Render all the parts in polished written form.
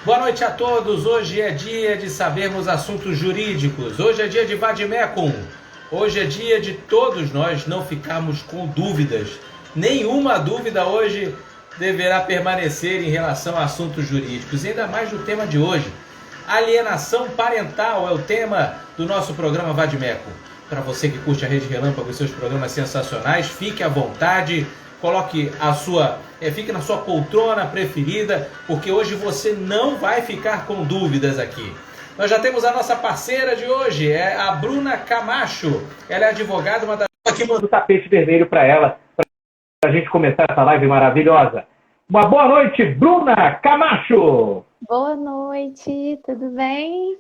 Boa noite a todos. Hoje é dia de sabermos assuntos jurídicos. Hoje é dia de Vademecum. Hoje é dia de todos nós não ficarmos com dúvidas. Nenhuma dúvida hoje deverá permanecer em relação a assuntos jurídicos. E ainda mais no tema de hoje. Alienação parental é o tema do nosso programa Vademecum. Para você que curte a Rede Relâmpago e seus programas sensacionais, fique à vontade. Coloque fique na sua poltrona preferida, porque hoje você não vai ficar com dúvidas aqui. Nós já temos a nossa parceira de hoje, é a Bruna Camacho. Ela é advogada, uma das que mandou o tapete vermelho para ela, para a gente começar essa live maravilhosa. Uma boa noite, Bruna Camacho! Boa noite, tudo bem?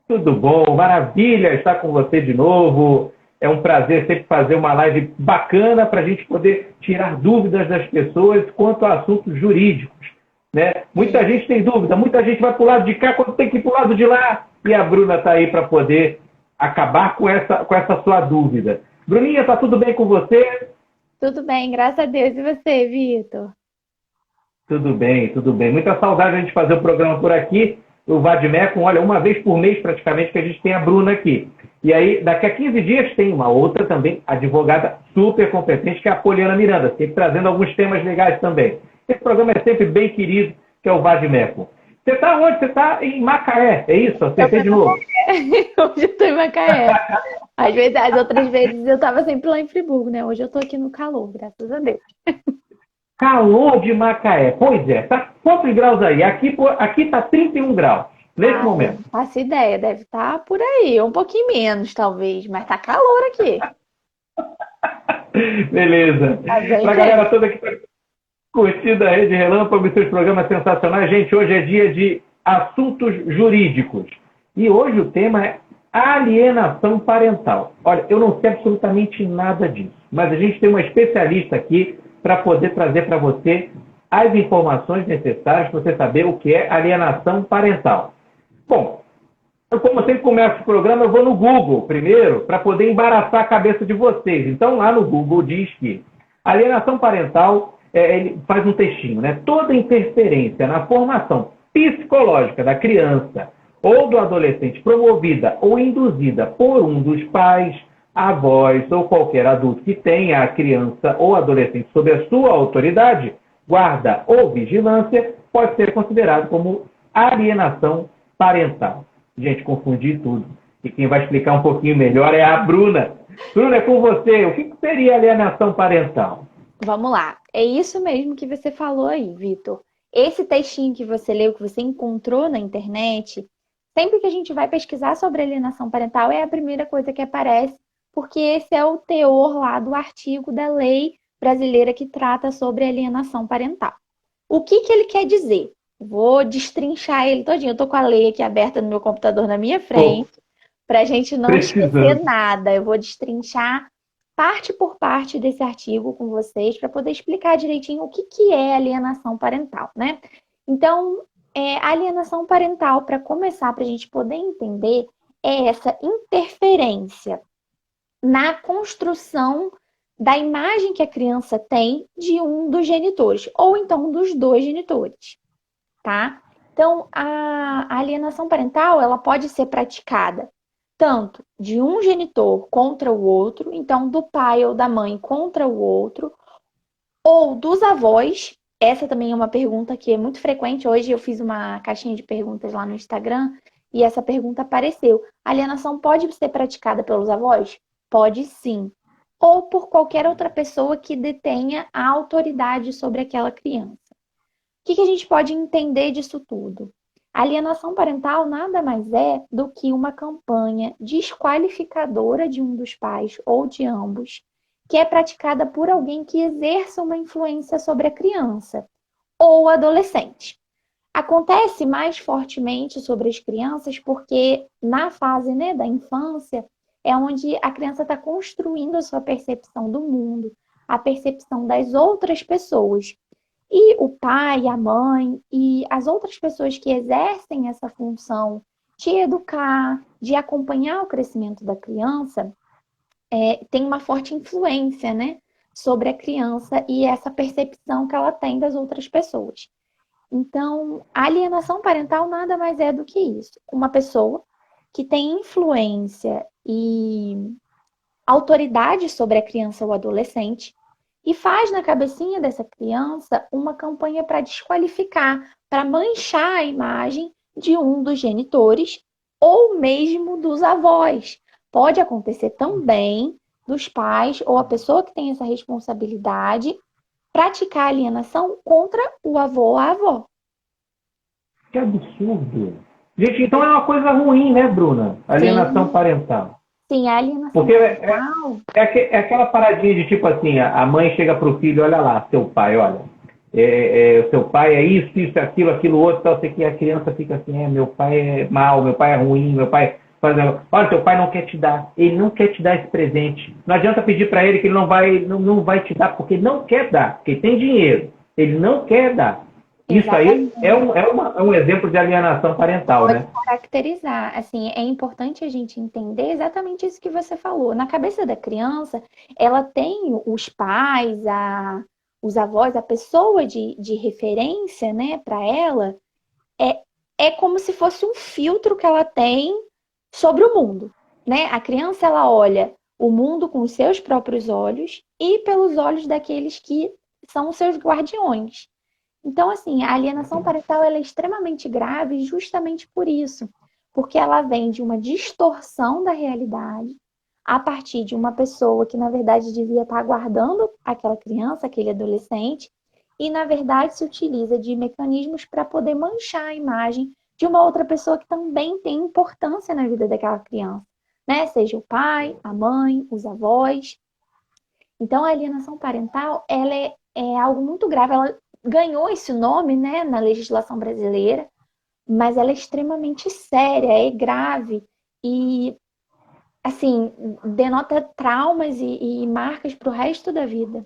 Tudo bom, maravilha estar com você de novo. É um prazer sempre fazer uma live bacana para a gente poder tirar dúvidas das pessoas quanto a assuntos jurídicos. Né? Muita gente tem dúvida, muita gente vai para o lado de cá quando tem que ir para o lado de lá. E a Bruna está aí para poder acabar com essa sua dúvida. Bruninha, está tudo bem com você? Tudo bem, graças a Deus. E você, Vitor? Tudo bem, tudo bem. Muita saudade de a gente fazer o programa por aqui. O Vademecum, olha, uma vez por mês praticamente que a gente tem a Bruna aqui. E aí, daqui a 15 dias, tem uma outra também, advogada super competente, que é a Poliana Miranda, sempre trazendo alguns temas legais também. Esse programa é sempre bem querido, que é o Vademecum. Você está onde? Você está em Macaé, é isso? Acertei de novo. Hoje eu estou em Macaé. Às vezes, as outras vezes eu estava sempre lá em Friburgo, né? Hoje eu estou aqui no calor, graças a Deus. Calor de Macaé. Pois é, tá quantos graus aí? Aqui está 31 graus. Nesse momento. Não faço ideia, deve estar por aí, um pouquinho menos, talvez, mas tá calor aqui. Beleza. Pra galera toda que tá curtindo a Rede Relâmpago e seus programas sensacionais, gente, hoje é dia de assuntos jurídicos. E hoje o tema é alienação parental. Olha, eu não sei absolutamente nada disso, mas a gente tem uma especialista aqui para poder trazer para você as informações necessárias para você saber o que é alienação parental. Bom, eu, como sempre começo o programa, eu vou no Google primeiro para poder embaraçar a cabeça de vocês. Então, lá no Google diz que alienação parental, ele faz um textinho, né? Toda interferência na formação psicológica da criança ou do adolescente promovida ou induzida por um dos pais, avós ou qualquer adulto que tenha a criança ou adolescente sob a sua autoridade, guarda ou vigilância, pode ser considerado como alienação parental. Gente, confundi tudo. E quem vai explicar um pouquinho melhor é a Bruna. Bruna, é com você. O que seria alienação parental? Vamos lá. É isso mesmo que você falou aí, Vitor. Esse textinho que você leu, que você encontrou na internet, sempre que a gente vai pesquisar sobre alienação parental, é a primeira coisa que aparece, porque esse é o teor lá do artigo da lei brasileira que trata sobre alienação parental. O que ele quer dizer? Vou destrinchar ele todinho. Eu tô com a lei aqui aberta no meu computador na minha frente, para a gente não esquecer nada. Eu vou destrinchar parte por parte desse artigo com vocês para poder explicar direitinho o que é alienação parental, né? Então, a alienação parental, para começar, para a gente poder entender, é essa interferência na construção da imagem que a criança tem de um dos genitores, ou então dos dois genitores. Tá? Então, a alienação parental, ela pode ser praticada tanto de um genitor contra o outro, então do pai ou da mãe contra o outro, ou dos avós. Essa também é uma pergunta que é muito frequente. Hoje eu fiz uma caixinha de perguntas lá no Instagram e essa pergunta apareceu. A alienação pode ser praticada pelos avós? Pode sim. Ou por qualquer outra pessoa que detenha a autoridade sobre aquela criança. O que a gente pode entender disso tudo? A alienação parental nada mais é do que uma campanha desqualificadora de um dos pais ou de ambos, que é praticada por alguém que exerça uma influência sobre a criança ou adolescente. Acontece mais fortemente sobre as crianças porque na fase, né, da infância é onde a criança está construindo a sua percepção do mundo, a percepção das outras pessoas. E o pai, a mãe e as outras pessoas que exercem essa função de educar, de acompanhar o crescimento da criança, tem uma forte influência, né, sobre a criança e essa percepção que ela tem das outras pessoas. Então, a alienação parental nada mais é do que isso. Uma pessoa que tem influência e autoridade sobre a criança ou adolescente e faz na cabecinha dessa criança uma campanha para desqualificar, para manchar a imagem de um dos genitores ou mesmo dos avós. Pode acontecer também dos pais ou a pessoa que tem essa responsabilidade praticar alienação contra o avô ou a avó. Que absurdo. Gente, então é uma coisa ruim, né, Bruna? Alienação Sim, parental. sim, a alienação Porque parental. é aquela paradinha de tipo assim, a mãe chega pro filho, olha lá, seu pai, olha, o seu pai é isso, aquilo outro, tal, sei que a criança fica assim, meu pai é mau, meu pai é ruim, meu pai faz, olha, teu pai não quer te dar, ele não quer te dar esse presente. Não adianta pedir para ele que ele não vai te dar, porque ele não quer dar, porque tem dinheiro, ele não quer dar. Isso aí Exatamente. é um exemplo de alienação parental, Pode né? caracterizar. Assim, é importante a gente entender exatamente isso que você falou. Na cabeça da criança, ela tem os pais, os avós, a pessoa de referência, né, para ela, é, é como se fosse um filtro que ela tem sobre o mundo, né? A criança, ela olha o mundo com os seus próprios olhos e pelos olhos daqueles que são os seus guardiões. Então, assim, a alienação parental ela é extremamente grave justamente por isso, porque ela vem de uma distorção da realidade a partir de uma pessoa que, na verdade, devia estar guardando aquela criança, aquele adolescente, e, na verdade, se utiliza de mecanismos para poder manchar a imagem de uma outra pessoa que também tem importância na vida daquela criança, né? Seja o pai, a mãe, os avós. Então, a alienação parental, ela é algo muito grave. Ela ganhou esse nome, né, na legislação brasileira, mas ela é extremamente séria, é grave e, assim, denota traumas e marcas para o resto da vida.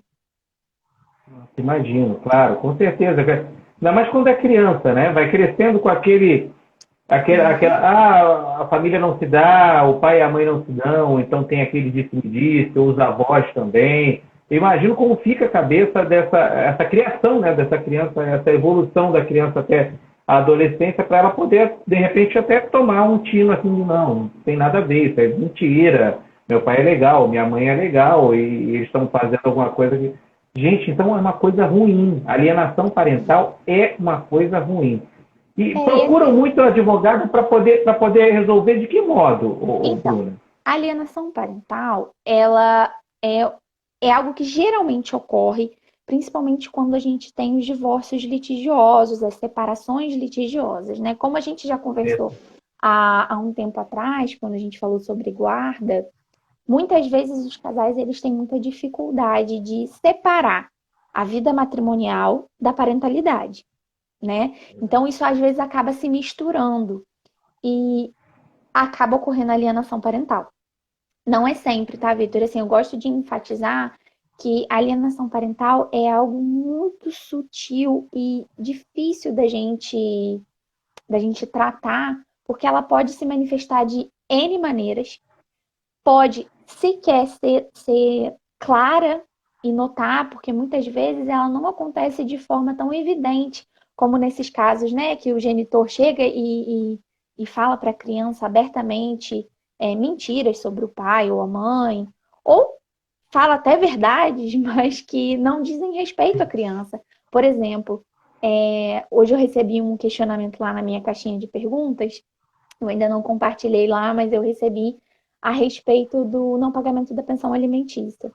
Imagino, claro, com certeza. Ainda mais quando é criança, né? Vai crescendo com a família não se dá, o pai e a mãe não se dão, então tem aquele disse-me-disse, os avós também. Eu imagino como fica a cabeça essa criação, né? Dessa criança, essa evolução da criança até a adolescência, para ela poder, de repente, até tomar um tino assim, não tem nada a ver, isso é mentira. Meu pai é legal, minha mãe é legal, e eles estão fazendo alguma coisa que. Gente, então é uma coisa ruim. Alienação parental é uma coisa ruim. E É procuram esse. muito advogado para poder resolver de que modo, Então, Bruna? a alienação parental, ela é, é algo que geralmente ocorre, principalmente quando a gente tem os divórcios litigiosos, as separações litigiosas, né? Como a gente já conversou há um tempo atrás, quando a gente falou sobre guarda, muitas vezes os casais eles têm muita dificuldade de separar a vida matrimonial da parentalidade, né? Então isso às vezes acaba se misturando e acaba ocorrendo alienação parental. Não é sempre, tá, Vitor? Assim, eu gosto de enfatizar que a alienação parental é algo muito sutil e difícil da gente tratar, porque ela pode se manifestar de N maneiras, pode sequer ser clara e notar, porque muitas vezes ela não acontece de forma tão evidente, como nesses casos, né, que o genitor chega e fala para a criança abertamente mentiras sobre o pai ou a mãe, ou fala até verdades, mas que não dizem respeito à criança. Por exemplo, hoje eu recebi um questionamento lá na minha caixinha de perguntas, eu ainda não compartilhei lá, mas eu recebi a respeito do não pagamento da pensão alimentícia.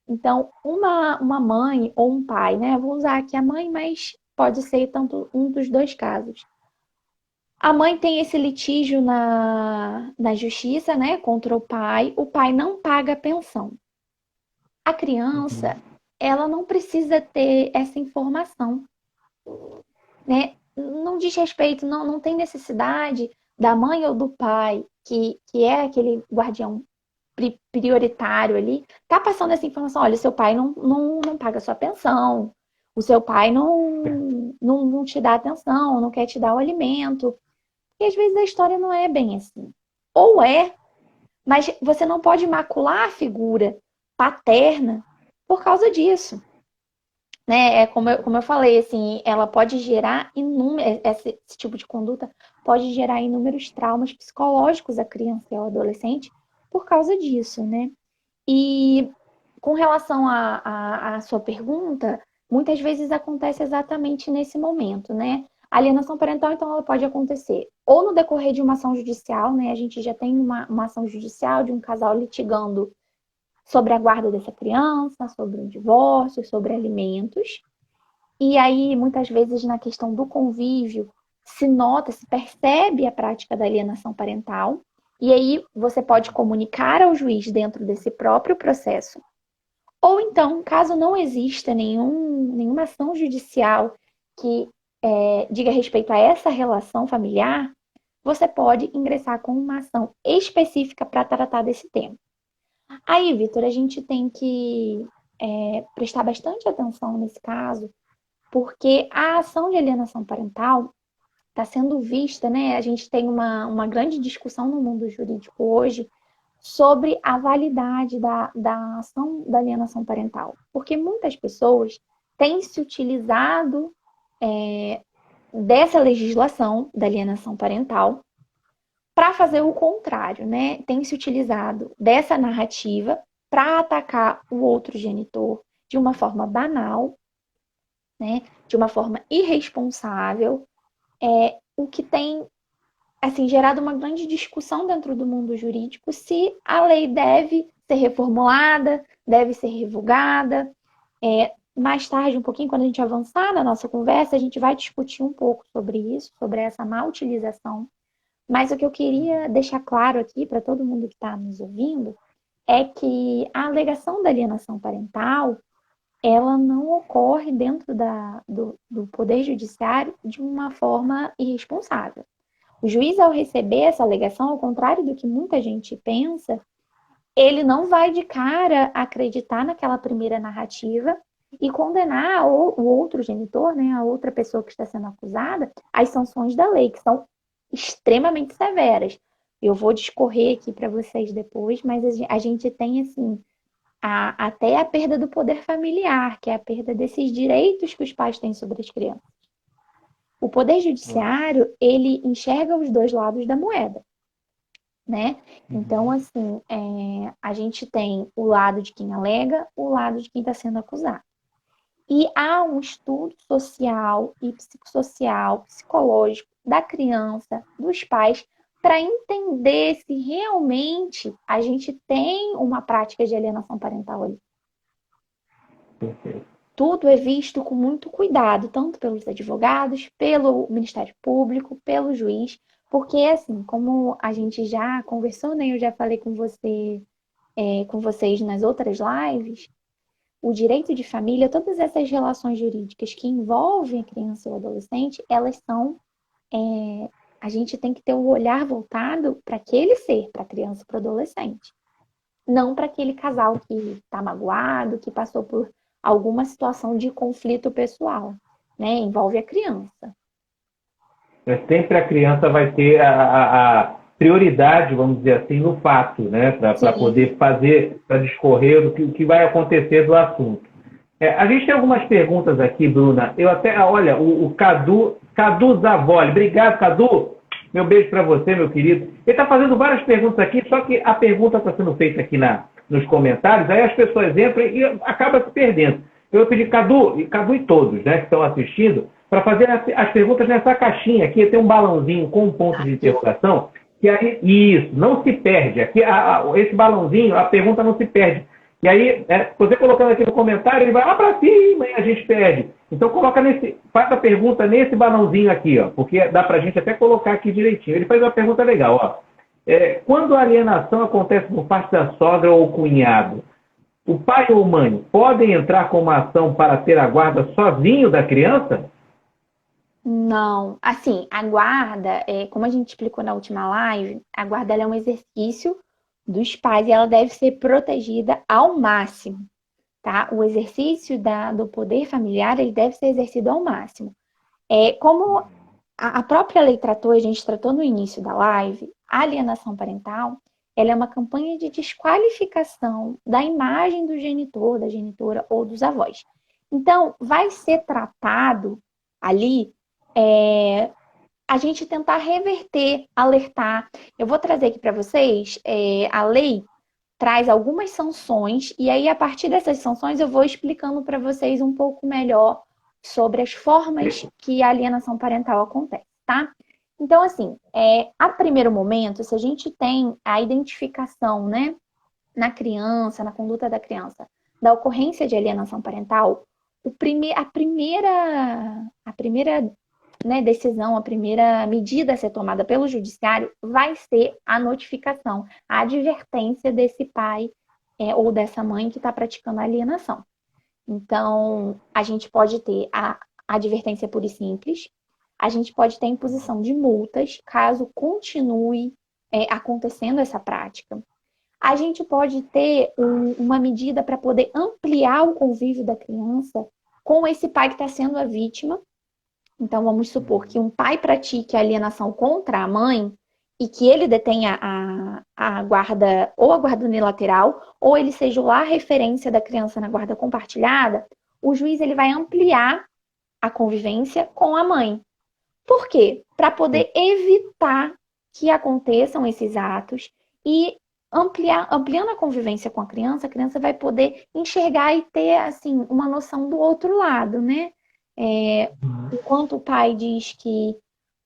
Então, uma mãe ou um pai, né? Vou usar aqui a mãe, mas pode ser tanto um dos dois casos. A mãe tem esse litígio na justiça, né, contra o pai não paga a pensão. A criança, ela não precisa ter essa informação, né? Não diz respeito, não tem necessidade da mãe ou do pai, que é aquele guardião prioritário ali, tá passando essa informação, olha, seu pai não paga sua pensão, o seu pai não te dá atenção, não quer te dar o alimento. E às vezes a história não é bem assim. Ou é, mas você não pode macular a figura paterna por causa disso. né? Como eu falei, assim, ela pode gerar inúmeros, esse tipo de conduta pode gerar inúmeros traumas psicológicos à criança e ao adolescente por causa disso, né? E com relação à sua pergunta, muitas vezes acontece exatamente nesse momento, né? A alienação parental, então, ela pode acontecer ou no decorrer de uma ação judicial, né? A gente já tem uma ação judicial de um casal litigando sobre a guarda dessa criança, sobre o divórcio, sobre alimentos. E aí, muitas vezes, na questão do convívio, se nota, se percebe a prática da alienação parental. E aí, você pode comunicar ao juiz dentro desse próprio processo. Ou então, caso não exista nenhuma ação judicial que diga respeito a essa relação familiar, você pode ingressar com uma ação específica para tratar desse tema. Aí, Vitor, a gente tem que prestar bastante atenção nesse caso, porque a ação de alienação parental está sendo vista, né? A gente tem uma grande discussão no mundo jurídico hoje sobre a validade da ação da alienação parental. Porque muitas pessoas têm se utilizado dessa legislação da alienação parental para fazer o contrário, né? Tem se utilizado dessa narrativa para atacar o outro genitor de uma forma banal, né? De uma forma irresponsável, o que tem assim, gerado uma grande discussão dentro do mundo jurídico se a lei deve ser reformulada, deve ser revogada. Mais tarde, um pouquinho, quando a gente avançar na nossa conversa, a gente vai discutir um pouco sobre isso, sobre essa má utilização. Mas o que eu queria deixar claro aqui para todo mundo que está nos ouvindo é que a alegação da alienação parental, ela não ocorre dentro do Poder Judiciário de uma forma irresponsável. O juiz, ao receber essa alegação, ao contrário do que muita gente pensa, ele não vai de cara acreditar naquela primeira narrativa e condenar o outro genitor, né, a outra pessoa que está sendo acusada, às sanções da lei, que são extremamente severas. Eu vou discorrer aqui para vocês depois, mas a gente tem, assim, até a perda do poder familiar, que é a perda desses direitos que os pais têm sobre as crianças. O Poder Judiciário, ele enxerga os dois lados da moeda, né? Então, assim, a gente tem o lado de quem alega, o lado de quem está sendo acusado. E há um estudo social e psicossocial, psicológico da criança, dos pais, para entender se realmente a gente tem uma prática de alienação parental ali. Perfeito. Tudo é visto com muito cuidado, tanto pelos advogados, pelo Ministério Público, pelo juiz, porque, assim, como a gente já conversou, né? Eu já falei com vocês nas outras lives, o direito de família, todas essas relações jurídicas que envolvem a criança e o adolescente, elas são... a gente tem que ter o olhar voltado para aquele ser, para a criança e para o adolescente. Não para aquele casal que está magoado, que passou por alguma situação de conflito pessoal, né? Envolve a criança. Sempre a criança vai ter a prioridade, vamos dizer assim, no fato, né? Para poder fazer, para discorrer o que vai acontecer do assunto. A gente tem algumas perguntas aqui, Bruna. Eu até, olha, o Cadu Zavoli. Obrigado, Cadu. Meu beijo para você, meu querido. Ele está fazendo várias perguntas aqui, só que a pergunta está sendo feita aqui nos comentários, aí as pessoas entram e acabam se perdendo. Eu pedi Cadu e todos, né, que estão assistindo, para fazer as perguntas nessa caixinha aqui. Tem um balãozinho com um ponto de interrogação, que aí, isso, não se perde. Aqui, esse balãozinho, a pergunta não se perde. E aí, você colocando aqui no comentário, ele vai lá para cima e a gente perde. Então, faz a pergunta nesse balãozinho aqui, ó, porque dá para a gente até colocar aqui direitinho. Ele faz uma pergunta legal, ó. Quando a alienação acontece por parte da sogra ou cunhado, o pai ou mãe podem entrar com uma ação para ter a guarda sozinho da criança? Não. Assim, a guarda, como a gente explicou na última live, a guarda ela é um exercício dos pais e ela deve ser protegida ao máximo, tá? O exercício do poder familiar, ele deve ser exercido ao máximo. Como a própria lei tratou, a gente tratou no início da live, a alienação parental, ela é uma campanha de desqualificação da imagem do genitor, da genitora ou dos avós. Então, vai ser tratado ali a gente tentar reverter, alertar. Eu vou trazer aqui para vocês, a lei traz algumas sanções, e aí, a partir dessas sanções, eu vou explicando para vocês um pouco melhor sobre as formas que a alienação parental acontece, tá? Então, assim, a primeiro momento, se a gente tem a identificação, né, na criança, na conduta da criança, da ocorrência de alienação parental, a primeira né, decisão, a primeira medida a ser tomada pelo judiciário vai ser a notificação, a advertência desse pai ou dessa mãe que está praticando a alienação. Então, a gente pode ter a advertência pura e simples, a gente pode ter a imposição de multas caso continue acontecendo essa prática. A gente pode ter uma medida para poder ampliar o convívio da criança com esse pai que está sendo a vítima. Então, vamos supor que um pai pratique a alienação contra a mãe e que ele detenha a guarda, ou a guarda unilateral, ou ele seja lá a referência da criança na guarda compartilhada, o juiz ele vai ampliar a convivência com a mãe. Por quê? Para poder evitar que aconteçam esses atos e ampliando a convivência com a criança vai poder enxergar e ter assim uma noção do outro lado, né? Enquanto o pai diz que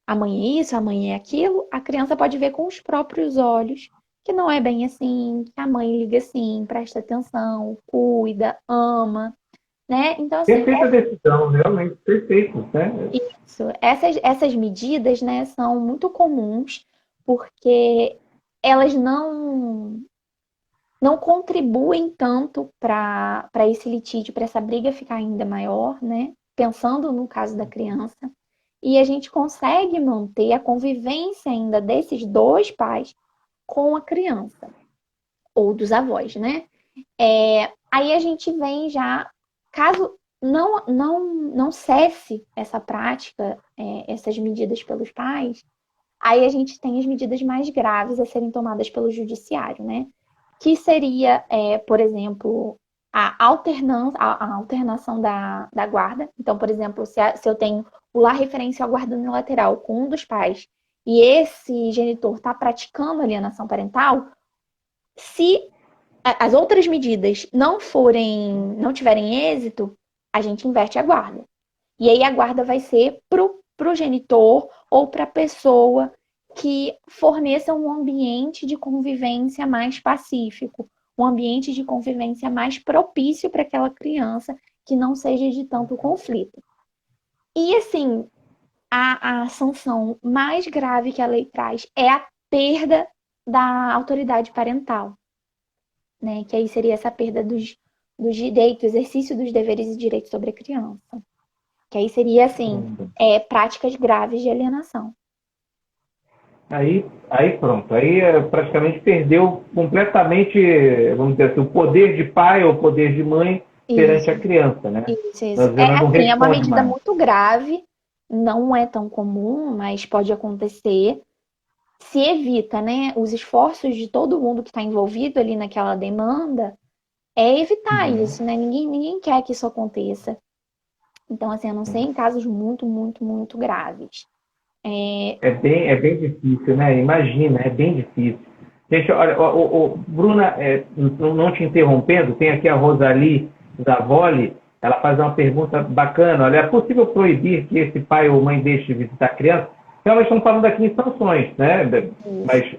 a mãe é isso, a mãe é aquilo, a criança pode ver com os próprios olhos que não é bem assim, que a mãe liga assim, presta atenção, cuida, ama, né? Então, assim, Perfeita decisão, realmente, perfeito, né? isso. Essas medidas, né, são muito comuns porque elas não contribuem tanto para esse litígio, para essa briga ficar ainda maior, né? Pensando no caso da criança. E a gente consegue manter a convivência ainda desses dois pais com a criança, ou dos avós, né? Aí a gente vem já, caso não cesse essa prática, essas medidas pelos pais, aí a gente tem as medidas mais graves a serem tomadas pelo judiciário, né? Que seria, por exemplo, a alternação da guarda. Então, por exemplo, se eu tenho o lar referência à guarda unilateral com um dos pais e esse genitor está praticando alienação parental, se as outras medidas não tiverem êxito, a gente inverte a guarda. E aí a guarda vai ser pro genitor ou para a pessoa que forneça um ambiente de convivência mais pacífico, um ambiente de convivência mais propício para aquela criança, que não seja de tanto conflito. E assim, a sanção mais grave que a lei traz é a perda da autoridade parental, né? Que aí seria essa perda dos direitos, exercício dos deveres e direitos sobre a criança. Que aí seria, assim, práticas graves de alienação. Aí pronto, aí praticamente perdeu completamente, vamos dizer assim, o poder de pai ou o poder de mãe perante a criança, né? Isso. Ela não É uma responde medida mais. muito grave, não é tão comum, mas pode acontecer. Se evita, né, os esforços de todo mundo que está envolvido ali naquela demanda, é evitar isso, né? Ninguém quer que isso aconteça. Então, assim, a não ser em casos muito, muito, muito graves. É bem difícil, né? Imagina, é bem difícil. Gente, olha, Bruna, não te interrompendo, tem aqui a Rosali Zavoli, ela faz uma pergunta bacana. Olha, é possível proibir que esse pai ou mãe deixe de visitar a criança? Realmente estamos falando aqui em sanções, né? Mas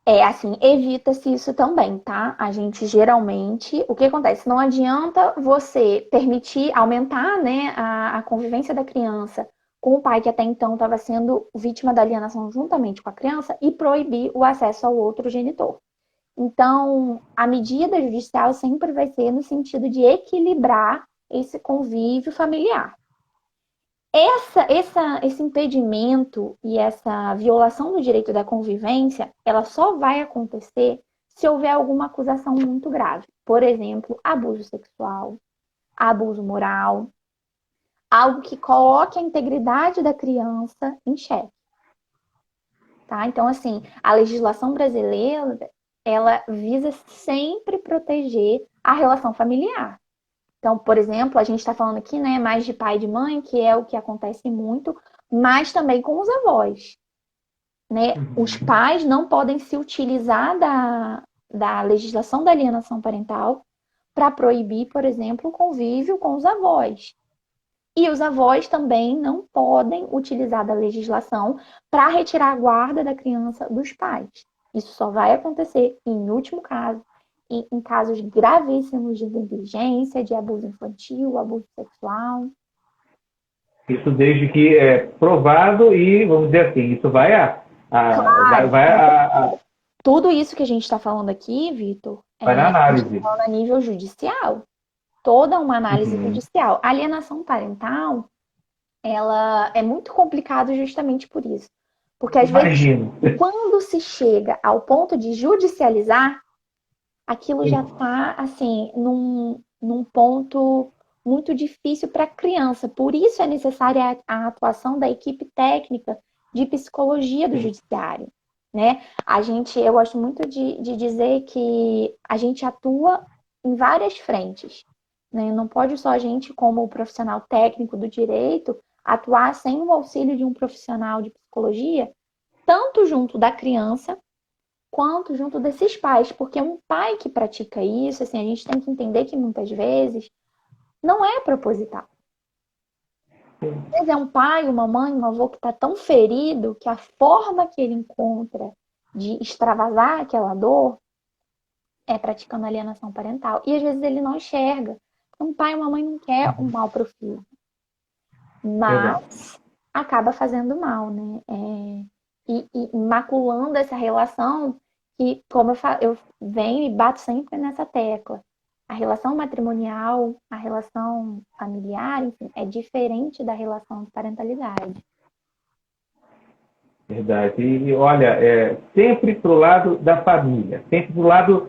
Assim, evita-se isso também, tá? A gente geralmente, o que acontece? Não adianta você permitir aumentar, né, a convivência da criança com o pai que até então estava sendo vítima da alienação juntamente com a criança e proibir o acesso ao outro genitor. Então, a medida judicial sempre vai ser no sentido de equilibrar esse convívio familiar. Esse impedimento e essa violação do direito da convivência, ela só vai acontecer se houver alguma acusação muito grave. Por exemplo, abuso sexual, abuso moral, algo que coloque a integridade da criança em xeque. Tá? Então, assim, a legislação brasileira, ela visa sempre proteger a relação familiar. Então, por exemplo, a gente está falando aqui, né, mais de pai e de mãe, que é o que acontece muito, mas também com os avós, né? Os pais não podem se utilizar da legislação da alienação parental para proibir, por exemplo, o convívio com os avós. E os avós também não podem utilizar da legislação para retirar a guarda da criança dos pais. Isso só vai acontecer, em último caso, em casos gravíssimos de negligência, de abuso infantil, abuso sexual. Isso desde que é provado e, vamos dizer assim, isso vai Tudo isso que a gente está falando aqui, Vitor, vai na análise. a nível judicial. Toda uma análise judicial. A alienação parental, ela é muito complicada justamente por isso. Porque às vezes, quando se chega ao ponto de judicializar, aquilo já está, assim, num ponto muito difícil para a criança. Por isso é necessária a atuação da equipe técnica de psicologia do judiciário, né? Eu gosto muito de dizer que a gente atua em várias frentes, né? Não pode só a gente, como profissional técnico do direito, atuar sem o auxílio de um profissional de psicologia, tanto junto da criança quanto junto desses pais, porque um pai que pratica isso, assim, a gente tem que entender que muitas vezes não é proposital. Às vezes é um pai, uma mãe, um avô que está tão ferido que a forma que ele encontra de extravasar aquela dor é praticando alienação parental. E às vezes ele não enxerga. Um pai e uma mãe não quer um mal para o filho, mas acaba fazendo mal, né? E maculando essa relação que, como eu venho e bato sempre nessa tecla, a relação matrimonial, a relação familiar, enfim, é diferente da relação de parentalidade. Verdade. E olha, sempre para o lado da família, sempre para o lado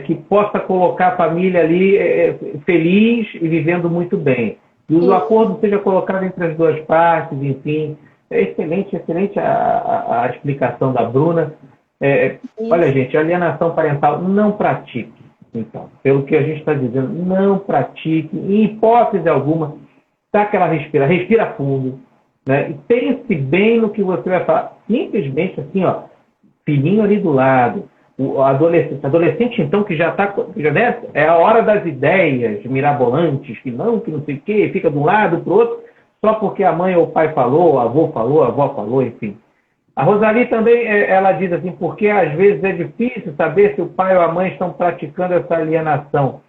que possa colocar a família ali feliz e vivendo muito bem. E o acordo seja colocado entre as duas partes, enfim. É excelente a explicação da Bruna. Olha, gente, alienação parental não pratique. Então, pelo que a gente está dizendo, não pratique, em hipótese alguma, dá aquela respira fundo, né? E pense bem no que você vai falar. Simplesmente assim, ó, filhinho ali do lado, o adolescente então, que já está, é a hora das ideias mirabolantes, que não sei o quê, fica de um lado para o outro, só porque a mãe ou o pai falou, o avô falou, a avó falou, enfim. A Rosali também, ela diz assim, porque às vezes é difícil saber se o pai ou a mãe estão praticando essa alienação.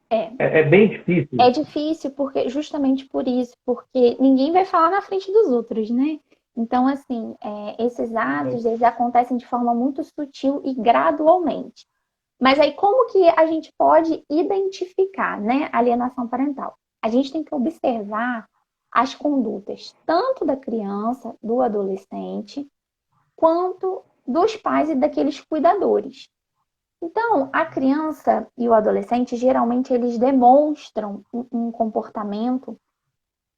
É bem difícil. É difícil justamente por isso, porque ninguém vai falar na frente dos outros, né? Então, assim, esses atos, eles acontecem de forma muito sutil e gradualmente. Mas aí, como que a gente pode identificar, né, a alienação parental? A gente tem que observar as condutas tanto da criança, do adolescente, quanto dos pais e daqueles cuidadores. Então, a criança e o adolescente, geralmente, eles demonstram um comportamento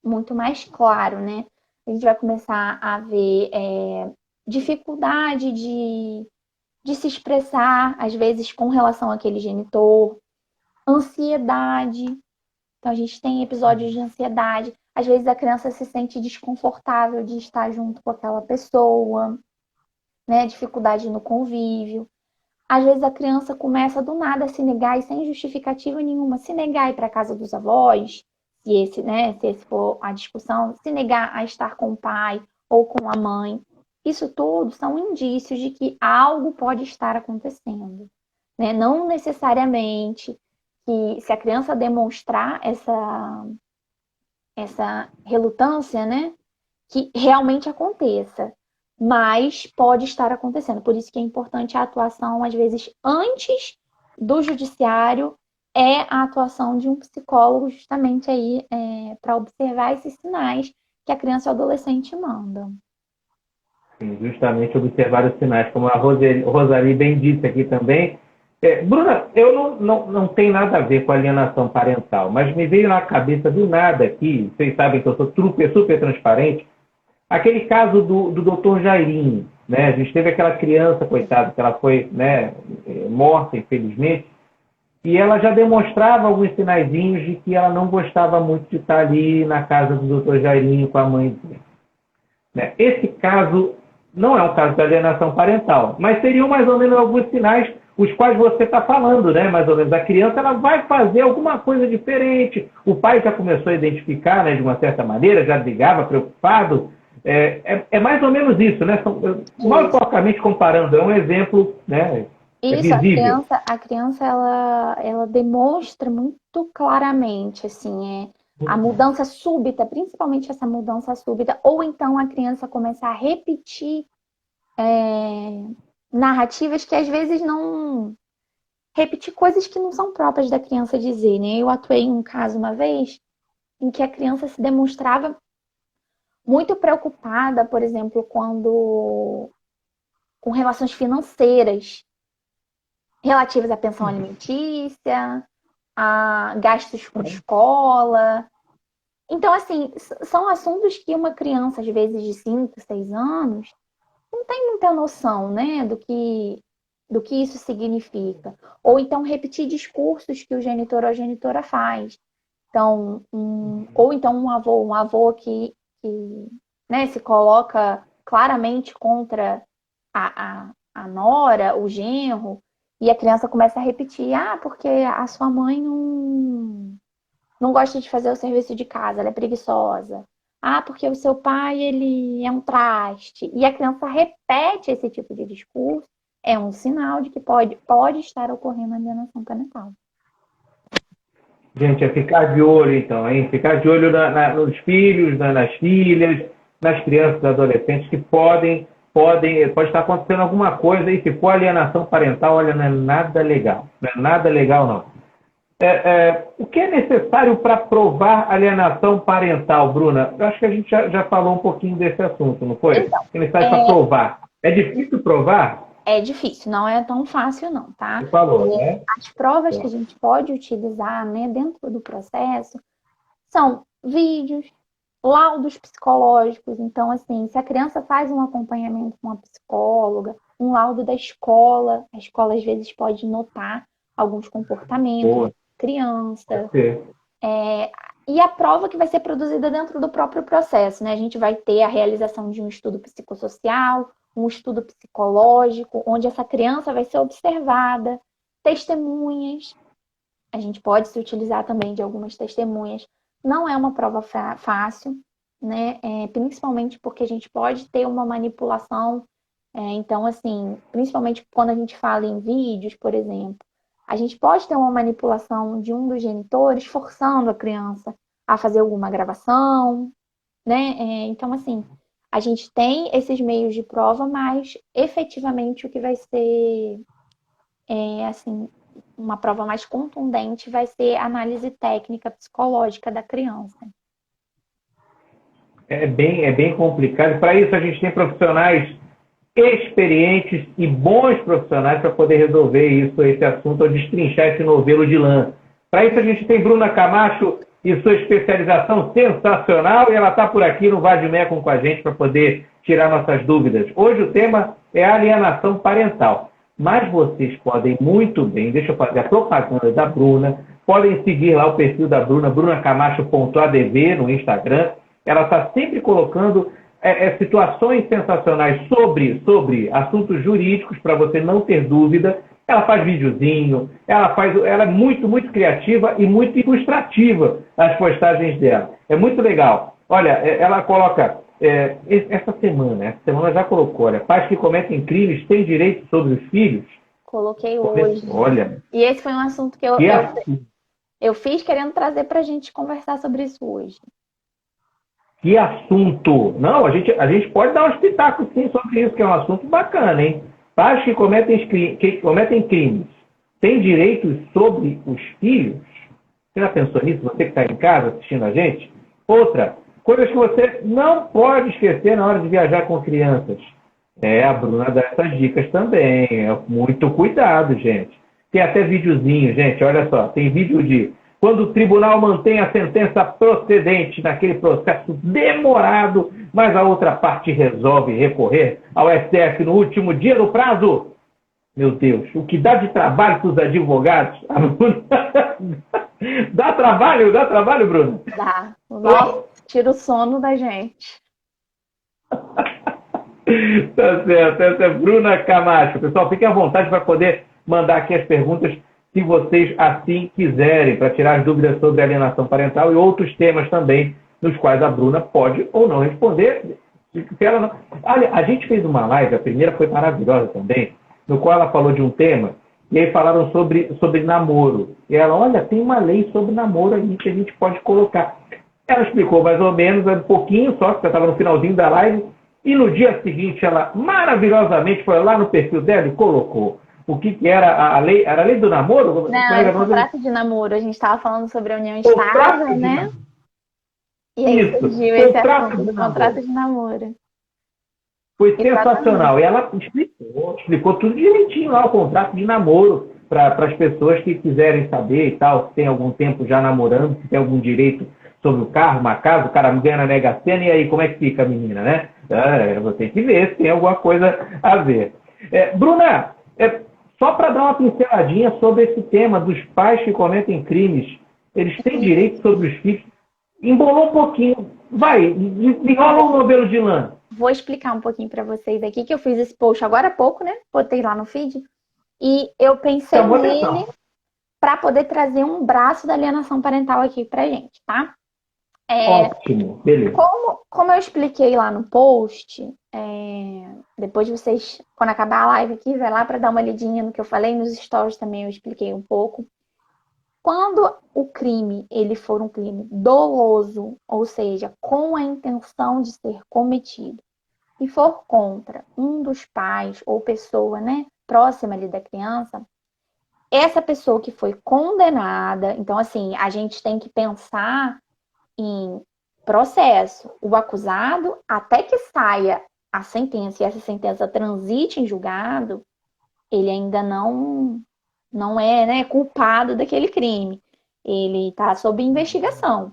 muito mais claro, né? A gente vai começar a ver dificuldade de se expressar, às vezes, com relação àquele genitor, ansiedade. Então, a gente tem episódios de ansiedade. Às vezes, a criança se sente desconfortável de estar junto com aquela pessoa, né? Dificuldade no convívio. Às vezes, a criança começa do nada a se negar e sem justificativa nenhuma, se negar a ir para a casa dos avós, se esse for a discussão, se negar a estar com o pai ou com a mãe. Isso tudo são indícios de que algo pode estar acontecendo, né? Não necessariamente que se a criança demonstrar essa relutância, né, que realmente aconteça, mas pode estar acontecendo. Por isso que é importante a atuação, às vezes, antes do judiciário, é a atuação de um psicólogo justamente aí para observar esses sinais que a criança e o adolescente mandam. Sim, justamente observar os sinais, como a Rosali bem disse aqui também. Bruna, eu não tenho nada a ver com alienação parental, mas me veio na cabeça do nada aqui, vocês sabem que eu sou super transparente, aquele caso do Dr. Jairinho, né? A gente teve aquela criança, coitada, que ela foi, né, morta, infelizmente, e ela já demonstrava alguns sinaizinhos de que ela não gostava muito de estar ali na casa do doutor Jairinho com a mãe dele. Né? Esse caso não é um caso de alienação parental, mas seriam mais ou menos alguns sinais os quais você está falando, né? Mais ou menos. A criança ela vai fazer alguma coisa diferente. O pai já começou a identificar, né, de uma certa maneira, já ligava preocupado. É mais ou menos isso, né? Mal porcamente comparando, é um exemplo, né? Isso, Visível. a criança ela demonstra muito claramente, assim, a mudança súbita, principalmente essa mudança súbita, ou então a criança começar a repetir narrativas que às vezes não... Repetir coisas que não são próprias da criança dizer, né? Eu atuei em um caso uma vez em que a criança se demonstrava muito preocupada, por exemplo, com relações financeiras relativas à pensão alimentícia, a gastos com escola. Então, assim, são assuntos que uma criança, às vezes, de 5, 6 anos, não tem muita noção, né, do que isso significa. Ou então repetir discursos que o genitor ou a genitora faz. Então, ou então um avô que né, se coloca claramente contra a nora, o genro, e a criança começa a repetir, porque a sua mãe não gosta de fazer o serviço de casa, ela é preguiçosa. Porque o seu pai, ele é um traste. E a criança repete esse tipo de discurso, é um sinal de que pode estar ocorrendo alienação parental. Gente, é ficar de olho, então, hein? Ficar de olho nos filhos, nas filhas, nas crianças, adolescentes que pode estar acontecendo alguma coisa e se for alienação parental, olha, não é nada legal. Não é nada legal, não. O que é necessário para provar alienação parental, Bruna? Eu acho que a gente já falou um pouquinho desse assunto, não foi? Então, O que é necessário para provar? É difícil provar? É difícil, não é tão fácil não, tá? Você falou, né? As provas que a gente pode utilizar, né, dentro do processo são vídeos, laudos psicológicos. Então, assim, se a criança faz um acompanhamento com uma psicóloga, um laudo da escola, a escola às vezes pode notar alguns comportamentos da criança. E a prova que vai ser produzida dentro do próprio processo, né? A gente vai ter a realização de um estudo psicossocial, um estudo psicológico, onde essa criança vai ser observada, testemunhas. A gente pode se utilizar também de algumas testemunhas. Não é uma prova fácil, né? Principalmente porque a gente pode ter uma manipulação. Então, assim, principalmente quando a gente fala em vídeos, por exemplo, a gente pode ter uma manipulação de um dos genitores forçando a criança a fazer alguma gravação, né? Então, assim, a gente tem esses meios de prova, mas efetivamente o que vai ser, assim, uma prova mais contundente vai ser a análise técnica psicológica da criança. É bem complicado. Para isso a gente tem profissionais experientes e bons profissionais para poder resolver esse assunto, ou destrinchar esse novelo de lã. Para isso a gente tem Bruna Camacho e sua especialização sensacional, e ela está por aqui no Vademecum com a gente para poder tirar nossas dúvidas. Hoje o tema é alienação parental, mas vocês podem muito bem, deixa eu fazer a propaganda da Bruna, podem seguir lá o perfil da Bruna, brunacamacho.adv no Instagram. Ela está sempre colocando situações sensacionais sobre assuntos jurídicos para você não ter dúvida. Ela faz videozinho, ela é muito, muito criativa e muito ilustrativa as postagens dela. É muito legal. Olha, ela coloca, essa semana já colocou, olha, pais que cometem crimes têm direito sobre os filhos. Coloquei hoje. Olha. E esse foi um assunto que eu fiz querendo trazer para a gente conversar sobre isso hoje. Que assunto! Não, a gente pode dar um espetáculo sim sobre isso, que é um assunto bacana, hein? Pais que cometem crimes têm direitos sobre os filhos? Você já pensou nisso? Você que está em casa assistindo a gente? Outra, coisas que você não pode esquecer na hora de viajar com crianças. A Bruna dá essas dicas também. Muito cuidado, gente. Tem até videozinho, gente. Olha só, tem vídeo de quando o tribunal mantém a sentença procedente naquele processo demorado, mas a outra parte resolve recorrer ao STF no último dia do prazo. Meu Deus, o que dá de trabalho para os advogados? Dá trabalho, Bruno? Dá. Nossa, tira o sono da gente. Tá certo, essa é Bruna Camacho. Pessoal, fiquem à vontade para poder mandar aqui as perguntas, se vocês assim quiserem, para tirar as dúvidas sobre alienação parental e outros temas também, nos quais a Bruna pode ou não responder. Se ela não... Olha, a gente fez uma live, a primeira foi maravilhosa também, no qual ela falou de um tema, e aí falaram sobre namoro. E ela, olha, tem uma lei sobre namoro aí que a gente pode colocar. Ela explicou mais ou menos, um pouquinho só, que estava no finalzinho da live, e no dia seguinte ela maravilhosamente foi lá no perfil dela e colocou o que era a lei. Era a lei do namoro? Não, era contrato de namoro. A gente estava falando sobre a união estável, né? E aí Isso, surgiu esse contrato assunto de do namoro. contrato de namoro. Foi Exatamente. sensacional. E ela explicou tudo direitinho lá, o contrato de namoro, para as pessoas que quiserem saber e tal, se tem algum tempo já namorando, se tem algum direito sobre o carro, uma casa, o cara ganha na Mega Sena, e aí como é que fica a menina, né? Eu tenho que ver se tem alguma coisa a ver. Bruna, só para dar uma pinceladinha sobre esse tema dos pais que cometem crimes, eles têm direito sobre os filhos. Embolou um pouquinho. Vai, enrola um novelo de lã. Vou explicar um pouquinho para vocês aqui, que eu fiz esse post agora há pouco, né? Botei lá no feed. E eu pensei Chamou nele atenção. para poder trazer um braço da alienação parental aqui pra gente, tá? Ótimo, beleza. Como eu expliquei lá no post, depois vocês, quando acabar a live aqui, vai lá para dar uma lidinha no que eu falei, nos stories também eu expliquei um pouco. Quando o crime ele for um crime doloso, ou seja, com a intenção de ser cometido, e for contra um dos pais ou pessoa, né, próxima ali da criança, essa pessoa que foi condenada, então assim, a gente tem que pensar em processo. O acusado, até que saia a sentença e essa sentença transite em julgado, ele ainda não é, né, culpado daquele crime. Ele está sob investigação.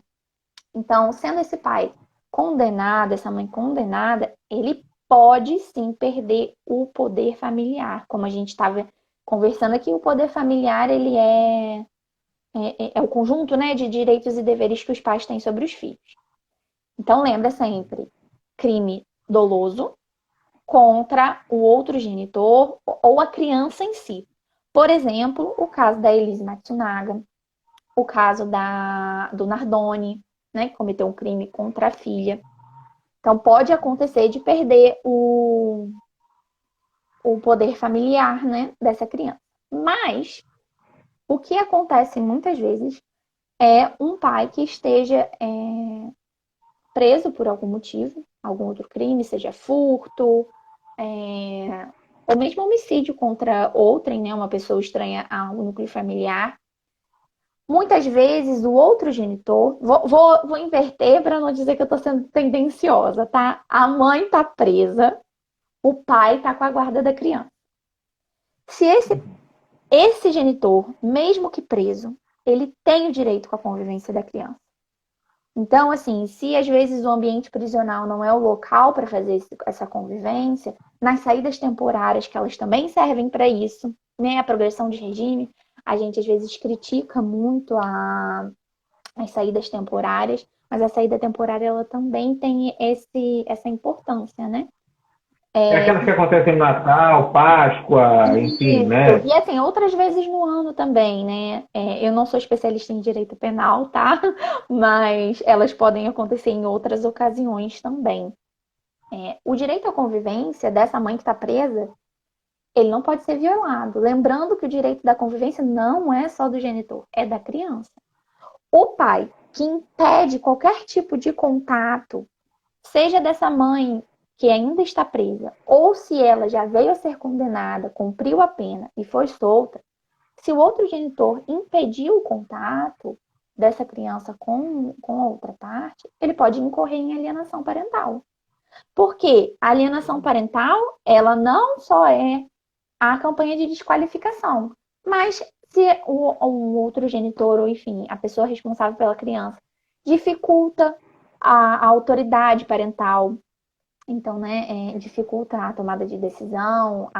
Então, sendo esse pai condenado, essa mãe condenada, ele pode sim perder o poder familiar. Como a gente estava conversando aqui, o poder familiar ele é o conjunto, né, de direitos e deveres que os pais têm sobre os filhos. Então, lembra sempre, crime doloso contra o outro genitor ou a criança em si. Por exemplo, o caso da Elise Matsunaga, o caso do Nardoni, né, que cometeu um crime contra a filha. Então, pode acontecer de perder o poder familiar, né, dessa criança. Mas, o que acontece muitas vezes é um pai que esteja preso por algum motivo, algum outro crime, seja furto, ou mesmo homicídio contra outrem, né, uma pessoa estranha ao núcleo familiar. Muitas vezes o outro genitor, vou inverter para não dizer que eu estou sendo tendenciosa, tá? A mãe está presa, o pai está com a guarda da criança. Se esse genitor, mesmo que preso, ele tem o direito com a convivência da criança. Então, assim, se às vezes o ambiente prisional não é o local para fazer essa convivência, nas saídas temporárias, que elas também servem para isso, né? A progressão de regime, a gente às vezes critica muito as saídas temporárias, mas a saída temporária ela também tem essa importância, né? É aquelas que acontecem no Natal, Páscoa, enfim, Isso. né? E assim, outras vezes no ano também, né? Eu não sou especialista em direito penal, tá? Mas elas podem acontecer em outras ocasiões também. O direito à convivência dessa mãe que está presa, ele não pode ser violado. Lembrando que o direito da convivência não é só do genitor, é da criança. O pai que impede qualquer tipo de contato, seja dessa mãe que ainda está presa, ou se ela já veio a ser condenada, cumpriu a pena e foi solta, se o outro genitor impediu o contato dessa criança com a outra parte, ele pode incorrer em alienação parental. Porque a alienação parental, ela não só é a campanha de desqualificação, mas se o outro genitor, ou enfim, a pessoa responsável pela criança, dificulta a autoridade parental, então, né, dificulta a tomada de decisão,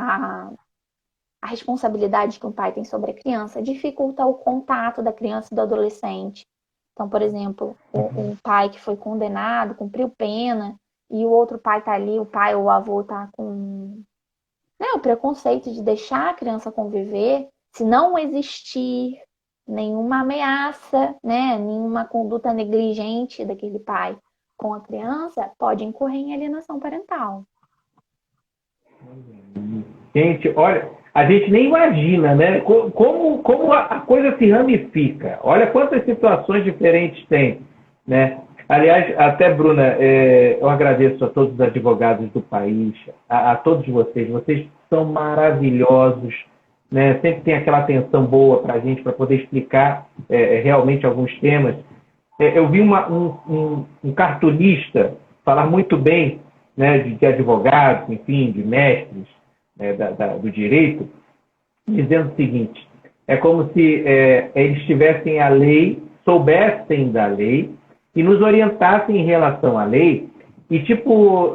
a responsabilidade que um pai tem sobre a criança, dificulta o contato da criança e do adolescente. Então, por exemplo, o pai que foi condenado, cumpriu pena, e o outro pai está ali, o pai ou o avô está com, né, o preconceito de deixar a criança conviver, se não existir nenhuma ameaça, né, nenhuma conduta negligente daquele pai com a criança, pode incorrer em alienação parental. Gente, olha, a gente nem imagina, né? Como a coisa se ramifica. Olha quantas situações diferentes tem, né? Aliás, até, Bruna, eu agradeço a todos os advogados do país, a todos vocês. Vocês são maravilhosos, né? Sempre tem aquela atenção boa para a gente, para poder explicar realmente alguns temas. Eu vi um cartunista falar muito bem, né, de advogados, enfim, de mestres, né, do direito, dizendo o seguinte: é como se eles tivessem a lei, soubessem da lei e nos orientassem em relação à lei. E, tipo,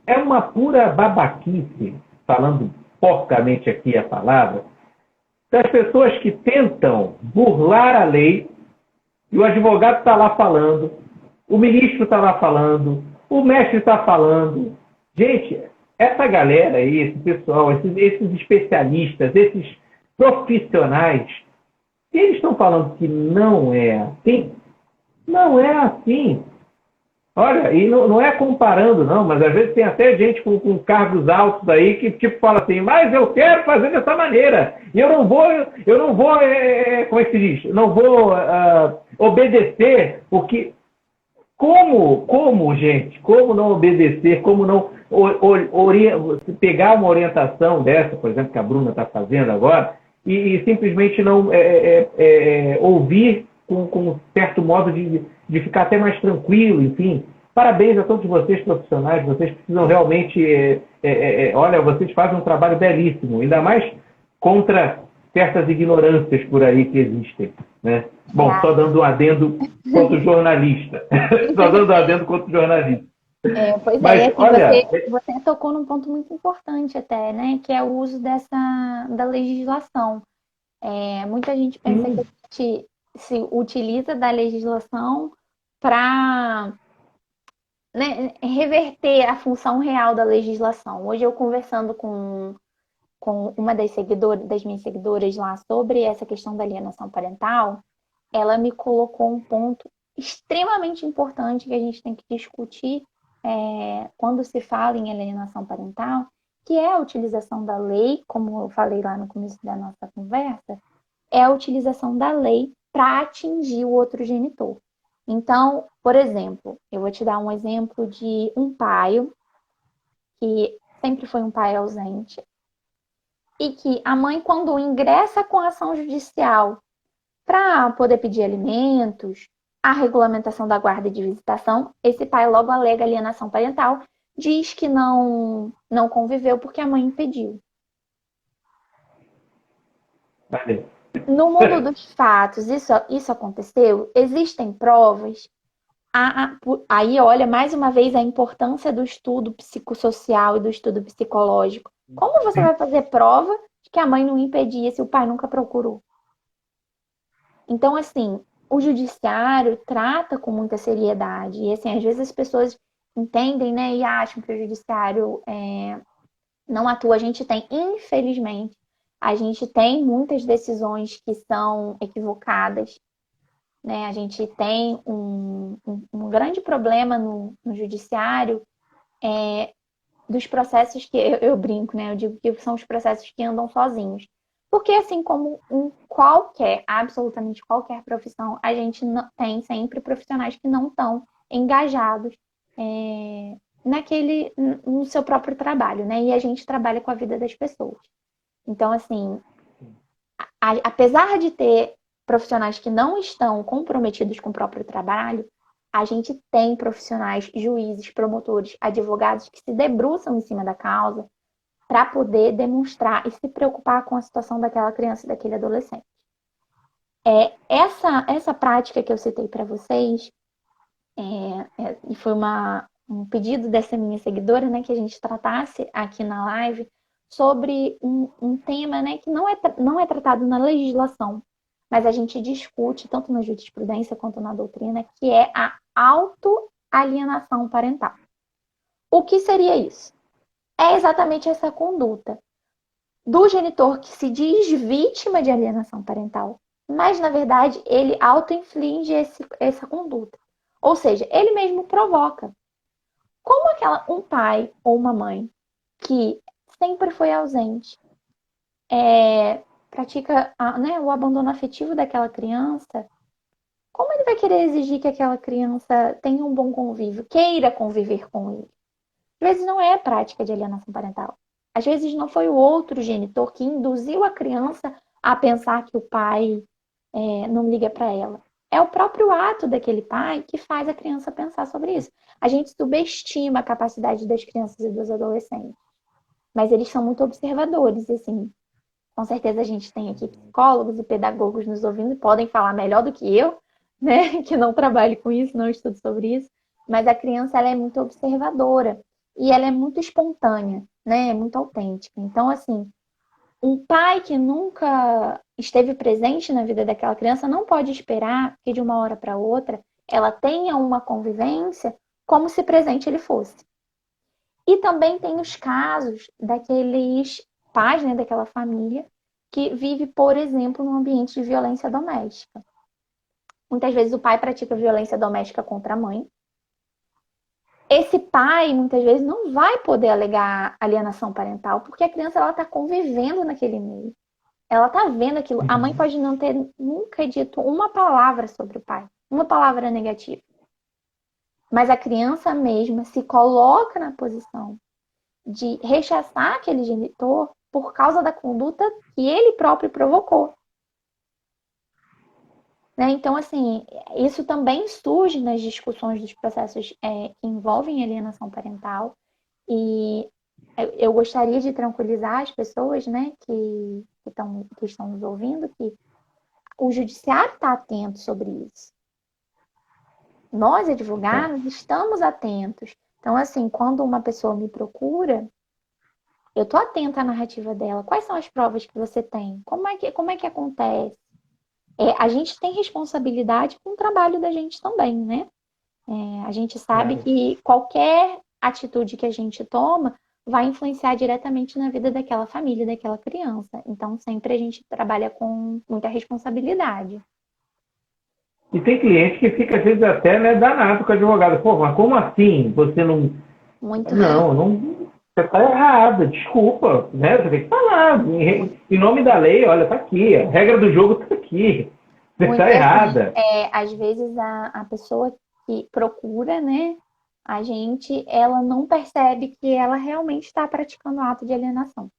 é uma pura babaquice, falando porcamente aqui a palavra, das pessoas que tentam burlar a lei e o advogado está lá falando, o ministro está lá falando, o mestre está falando. Gente, essa galera aí, esse pessoal, esses especialistas, esses profissionais, se eles estão falando que não é assim, não é assim. Olha, e não é comparando, não, mas às vezes tem até gente com cargos altos aí que tipo fala assim, mas eu quero fazer dessa maneira. E eu não vou, como é que se diz? Não vou obedecer o que. Gente? Como não obedecer? Como não pegar uma orientação dessa, por exemplo, que a Bruna está fazendo agora, e simplesmente não ouvir com um certo modo de ficar até mais tranquilo, enfim. Parabéns a todos vocês profissionais, vocês precisam realmente, olha, vocês fazem um trabalho belíssimo, ainda mais contra certas ignorâncias por aí que existem, né? Bom, só dando um adendo quanto jornalista. Só dando um adendo quanto jornalista. Pois Mas, assim, olha, você tocou num ponto muito importante até, né? Que é o uso da legislação. Muita gente pensa que a gente se utiliza da legislação para, né, reverter a função real da legislação. Hoje eu conversando com uma das minhas seguidoras lá sobre essa questão da alienação parental, ela me colocou um ponto extremamente importante que a gente tem que discutir quando se fala em alienação parental, que é a utilização da lei, como eu falei lá no começo da nossa conversa, é a utilização da lei para atingir o outro genitor. Então, por exemplo, eu vou te dar um exemplo de um pai que sempre foi um pai ausente e que a mãe, quando ingressa com a ação judicial para poder pedir alimentos, a regulamentação da guarda de visitação, esse pai logo alega alienação parental, diz que não conviveu porque a mãe impediu. Valeu. No mundo dos fatos, isso aconteceu? Existem provas? Aí, olha, mais uma vez, a importância do estudo psicossocial e do estudo psicológico. Como você vai fazer prova de que a mãe não impedia se o pai nunca procurou? Então, assim, o judiciário trata com muita seriedade. E, assim, às vezes as pessoas entendem, né, e acham que o judiciário não atua. A gente tem, infelizmente, a gente tem muitas decisões que são equivocadas, né? A gente tem um grande problema no judiciário dos processos que eu brinco, né? Eu digo que são os processos que andam sozinhos. Porque, assim como em absolutamente qualquer profissão, a gente tem sempre profissionais que não estão engajados no seu próprio trabalho, né? E a gente trabalha com a vida das pessoas. Então, assim, apesar de ter profissionais que não estão comprometidos com o próprio trabalho, a gente tem profissionais, juízes, promotores, advogados que se debruçam em cima da causa para poder demonstrar e se preocupar com a situação daquela criança e daquele adolescente. Essa prática que eu citei para vocês, e foi um pedido dessa minha seguidora, né, que a gente tratasse aqui na live sobre um tema, né, que não é tratado na legislação, mas a gente discute tanto na jurisprudência quanto na doutrina, que é a autoalienação parental. O que seria isso? É exatamente essa conduta do genitor que se diz vítima de alienação parental, mas na verdade ele auto-inflige essa conduta. Ou seja, ele mesmo provoca. Como um pai ou uma mãe que sempre foi ausente, pratica né, o abandono afetivo daquela criança, como ele vai querer exigir que aquela criança tenha um bom convívio, queira conviver com ele? Às vezes não é prática de alienação parental. Às vezes não foi o outro genitor que induziu a criança a pensar que o pai não liga para ela. É o próprio ato daquele pai que faz a criança pensar sobre isso. A gente subestima a capacidade das crianças e dos adolescentes. Mas eles são muito observadores, e assim, com certeza a gente tem aqui psicólogos e pedagogos nos ouvindo e podem falar melhor do que eu, né? Que não trabalho com isso, não estudo sobre isso. Mas a criança, ela é muito observadora e ela é muito espontânea, né? É muito autêntica. Então, assim, um pai que nunca esteve presente na vida daquela criança não pode esperar que de uma hora para outra ela tenha uma convivência como se presente ele fosse. E também tem os casos daqueles pais, né, daquela família que vive, por exemplo, num ambiente de violência doméstica. Muitas vezes o pai pratica violência doméstica contra a mãe. Esse pai, muitas vezes, não vai poder alegar alienação parental, porque a criança está convivendo naquele meio. Ela está vendo aquilo. A mãe pode não ter nunca dito uma palavra sobre o pai, uma palavra negativa. Mas a criança mesma se coloca na posição de rechaçar aquele genitor por causa da conduta que ele próprio provocou. Né? Então, assim, isso também surge nas discussões dos processos que envolvem alienação parental. E eu gostaria de tranquilizar as pessoas, né, que estão nos ouvindo, que o judiciário está atento sobre isso. Nós, advogados, estamos atentos. Então, assim, quando uma pessoa me procura, eu estou atenta à narrativa dela. Quais são as provas que você tem? Como é que acontece? A gente tem responsabilidade com o trabalho da gente também, né? A gente sabe que qualquer atitude que a gente toma vai influenciar diretamente na vida daquela família, daquela criança. Então, sempre a gente trabalha com muita responsabilidade. E tem cliente que fica, às vezes, até, né, danado com o advogado. Pô, mas como assim? Você não... Muito Não... Você está errada, desculpa, né? Você tem que falar. Em nome da lei, olha, tá aqui. A regra do jogo tá aqui. Você está errada. Às vezes a pessoa que procura, né, a gente, ela não percebe que ela realmente está praticando ato de alienação.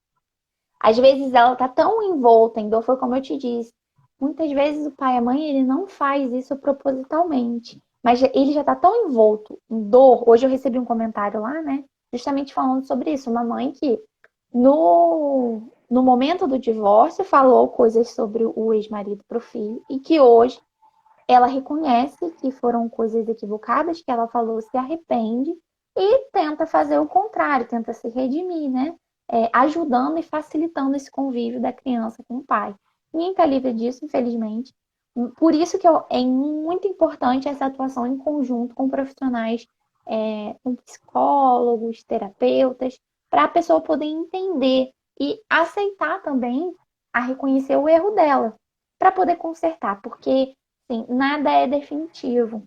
Às vezes ela está tão envolta em dor, foi como eu te disse. Muitas vezes o pai e a mãe, ele não faz isso propositalmente. Mas ele já está tão envolto em dor. Hoje eu recebi um comentário lá, né? Justamente falando sobre isso. Uma mãe que, no momento do divórcio, falou coisas sobre o ex-marido para o filho. E que hoje ela reconhece que foram coisas equivocadas, que ela falou, se arrepende. E tenta fazer o contrário, tenta se redimir, né? Ajudando e facilitando esse convívio da criança com o pai. Ninguém está livre disso, infelizmente. Por isso que é muito importante essa atuação em conjunto com profissionais, com psicólogos, terapeutas, para a pessoa poder entender e aceitar também a reconhecer o erro dela, para poder consertar, porque assim, nada é definitivo.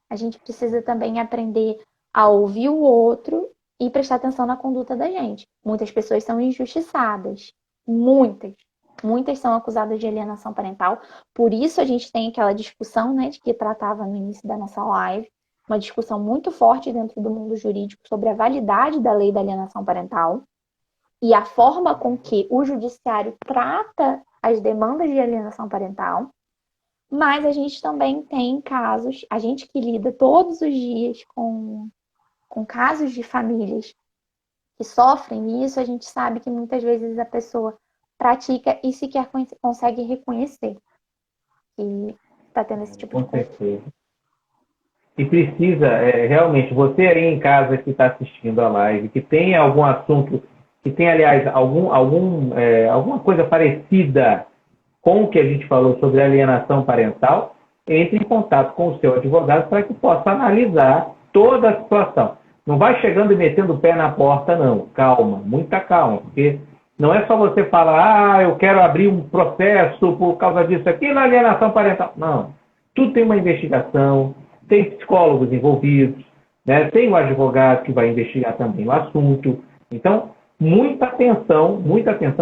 A gente precisa também aprender a ouvir o outro e prestar atenção na conduta da gente. Muitas pessoas são injustiçadas. Muitas são acusadas de alienação parental. Por isso a gente tem aquela discussão, né, de que tratava no início da nossa live, uma discussão muito forte dentro do mundo jurídico sobre a validade da lei da alienação parental e a forma com que o judiciário trata as demandas de alienação parental. Mas a gente também tem casos, a gente que lida todos os dias com casos de famílias que sofrem isso, a gente sabe que muitas vezes a pessoa pratica e sequer consegue reconhecer que está tendo esse tipo de conflito. E precisa, realmente, você aí em casa que está assistindo a live, que tem algum assunto que tem, aliás, alguma coisa parecida com o que a gente falou sobre alienação parental, entre em contato com o seu advogado para que possa analisar toda a situação. Não vai chegando e metendo o pé na porta, não. Calma, muita calma, porque não é só você falar, eu quero abrir um processo por causa disso aqui na alienação parental. Não. Tudo tem uma investigação, tem psicólogos envolvidos, né? Tem o advogado que vai investigar também o assunto. Então, muita atenção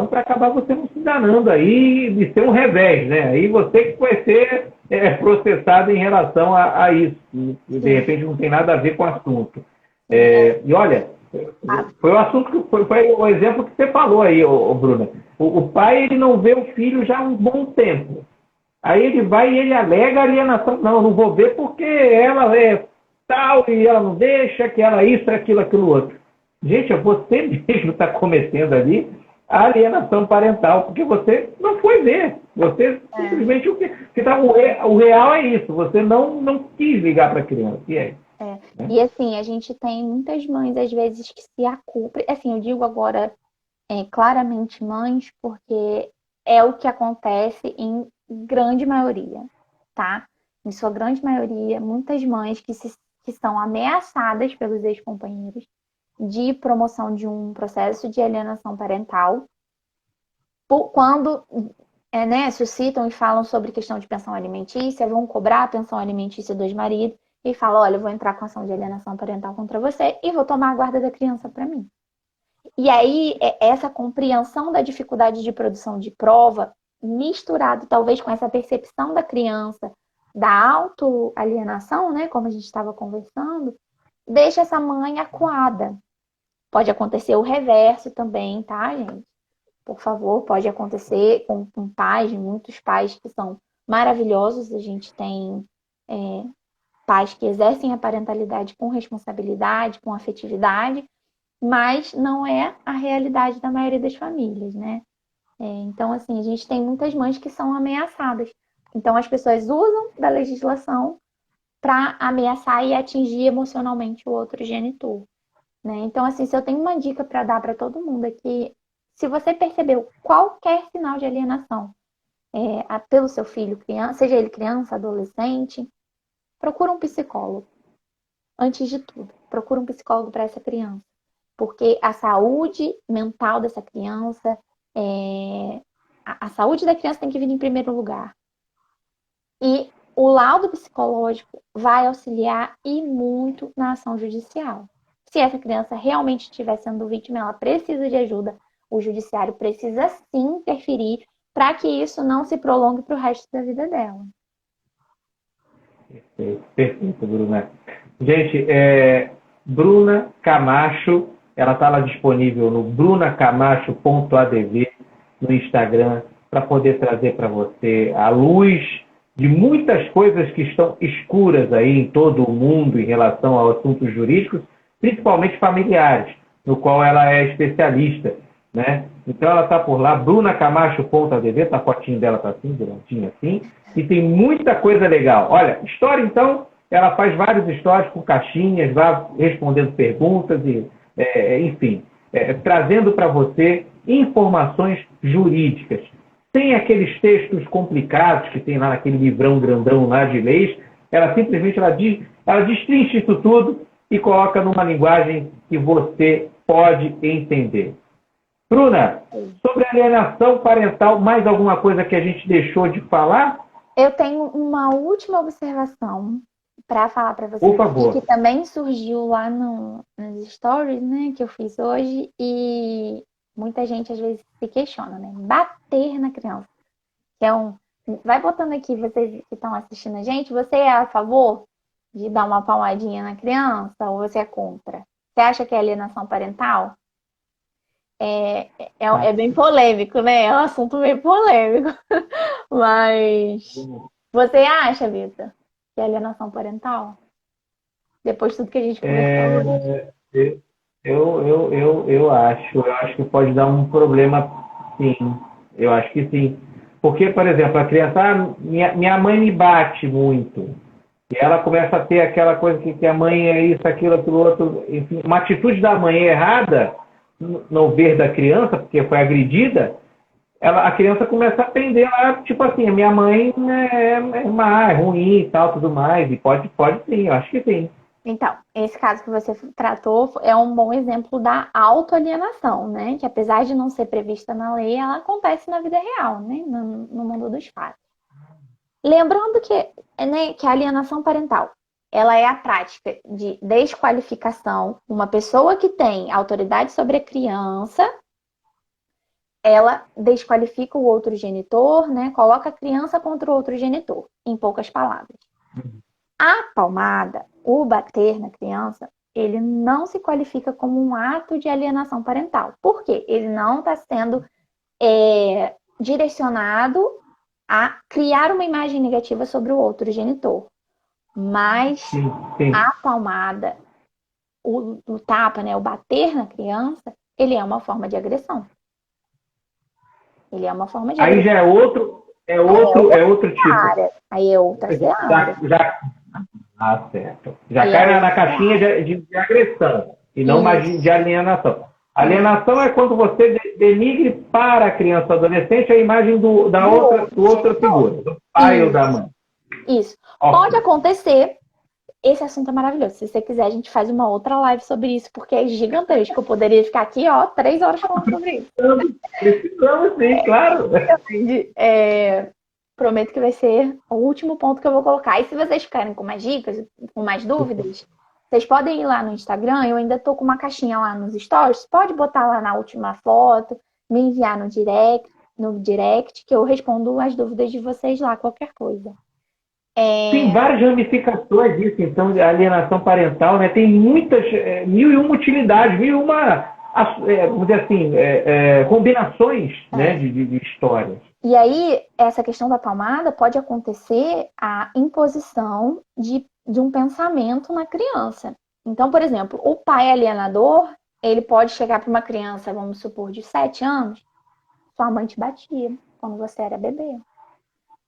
para acabar você não se enganando aí de ser um revés, né? Aí você que vai ser processado em relação a isso. De repente não tem nada a ver com o assunto. E olha, foi o assunto que foi o exemplo que você falou aí, Bruna. O pai ele não vê o filho já há um bom tempo. Aí ele vai e ele alega alienação. Não, eu não vou ver porque ela é tal e ela não deixa, que ela isso, aquilo outro. Gente, você mesmo está cometendo ali a alienação parental, porque você não foi ver. Você simplesmente o real é isso. Você não quis ligar para a criança. E aí? E assim, a gente tem muitas mães, às vezes, que se aculpam. Assim, eu digo agora claramente mães, porque é o que acontece em grande maioria, tá? Em sua grande maioria, muitas mães que são ameaçadas pelos ex-companheiros de promoção de um processo de alienação parental, quando suscitam e falam sobre questão de pensão alimentícia, vão cobrar a pensão alimentícia dos maridos e falam, olha, eu vou entrar com ação de alienação parental contra você e vou tomar a guarda da criança para mim. E aí, essa compreensão da dificuldade de produção de prova, misturado talvez com essa percepção da criança da autoalienação, né, como a gente estava conversando, deixa essa mãe acuada. Pode acontecer o reverso também, tá, gente? Por favor, pode acontecer com pais, muitos pais que são maravilhosos. A gente tem pais que exercem a parentalidade com responsabilidade, com afetividade, mas não é a realidade da maioria das famílias, né? Então, assim, a gente tem muitas mães que são ameaçadas. Então, as pessoas usam da legislação para ameaçar e atingir emocionalmente o outro genitor, né? Então, assim, se eu tenho uma dica para dar para todo mundo aqui, se você percebeu qualquer sinal de alienação pelo seu filho, criança, seja ele criança, adolescente, procura um psicólogo. Antes de tudo, procura um psicólogo para essa criança. Porque a saúde mental dessa criança, a saúde da criança tem que vir em primeiro lugar. E o laudo psicológico vai auxiliar e muito na ação judicial. Se essa criança realmente estiver sendo vítima, ela precisa de ajuda. O judiciário precisa sim interferir para que isso não se prolongue para o resto da vida dela. Perfeito, Bruna. Gente, Bruna Camacho, ela está lá disponível no brunacamacho.adv no Instagram, para poder trazer para você a luz de muitas coisas que estão escuras aí em todo o mundo em relação a assuntos jurídicos, principalmente familiares, no qual ela é especialista, né? Então ela está por lá, brunacamacho.adv, a fotinho dela está assim, direitinho assim, e tem muita coisa legal. Olha, história então, ela faz vários stories com caixinhas, vai respondendo perguntas, e, enfim, trazendo para você informações jurídicas. Sem aqueles textos complicados que tem lá naquele livrão grandão lá de leis, ela simplesmente ela destrincha isso tudo e coloca numa linguagem que você pode entender. Bruna, sobre alienação parental, mais alguma coisa que a gente deixou de falar? Eu tenho uma última observação para falar para você. Por favor. Que também surgiu lá nas stories, né, que eu fiz hoje, e muita gente às vezes se questiona, né? Bater na criança. Que vai botando aqui, vocês que estão assistindo a gente, você é a favor de dar uma palmadinha na criança ou você é contra? Você acha que é alienação parental? É bem polêmico, né? É um assunto bem polêmico. Mas você acha, Vitor, que é alienação parental? Depois de tudo que a gente conversou. Eu acho que pode dar um problema, sim. Eu acho que sim. Porque, por exemplo, a criança, minha mãe me bate muito. E ela começa a ter aquela coisa que a mãe é isso, aquilo outro. Enfim, uma atitude da mãe errada não ver da criança, porque foi agredida, a criança começa a aprender lá, tipo assim, a minha mãe é má, é ruim e tal, tudo mais. E pode sim, eu acho que sim. Então, esse caso que você tratou é um bom exemplo da autoalienação, né? Que apesar de não ser prevista na lei, ela acontece na vida real, né? No mundo dos fatos. Lembrando que a alienação parental, ela é a prática de desqualificação. Uma pessoa que tem autoridade sobre a criança, ela desqualifica o outro genitor, né? Coloca a criança contra o outro genitor, em poucas palavras. A palmada, o bater na criança, ele não se qualifica como um ato de alienação parental. Por quê? Ele não está sendo direcionado a criar uma imagem negativa sobre o outro genitor. Mas Sim. a palmada, o tapa, né, o bater na criança, ele é uma forma de agressão. Ele é uma forma de Aí agressão. já é outro tipo. Aí é outra seara. Certo. Já cai na caixinha de agressão e não mais de alienação. Alienação é quando você denigre para a criança ou adolescente a imagem do outra figura, do pai ou da mãe. Isso. Pode acontecer. Esse assunto é maravilhoso. Se você quiser, a gente faz uma outra live sobre isso, porque é gigantesco. Eu poderia ficar aqui, 3 horas falando sobre isso. Precisamos sim, claro. Prometo que vai ser o último ponto que eu vou colocar. E se vocês ficarem com mais dicas, com mais dúvidas, vocês podem ir lá no Instagram. Eu ainda tô com uma caixinha lá nos stories. Pode botar lá na última foto, me enviar no direct, que eu respondo as dúvidas de vocês lá, qualquer coisa. Tem várias ramificações disso, então, de alienação parental, né? Tem muitas, 1001 utilidades, 1001, vamos dizer assim, combinações, né, de histórias. E aí, essa questão da palmada pode acontecer a imposição de um pensamento na criança. Então, por exemplo, o pai alienador, ele pode chegar para uma criança, vamos supor, de 7 anos, sua mãe te batia quando você era bebê.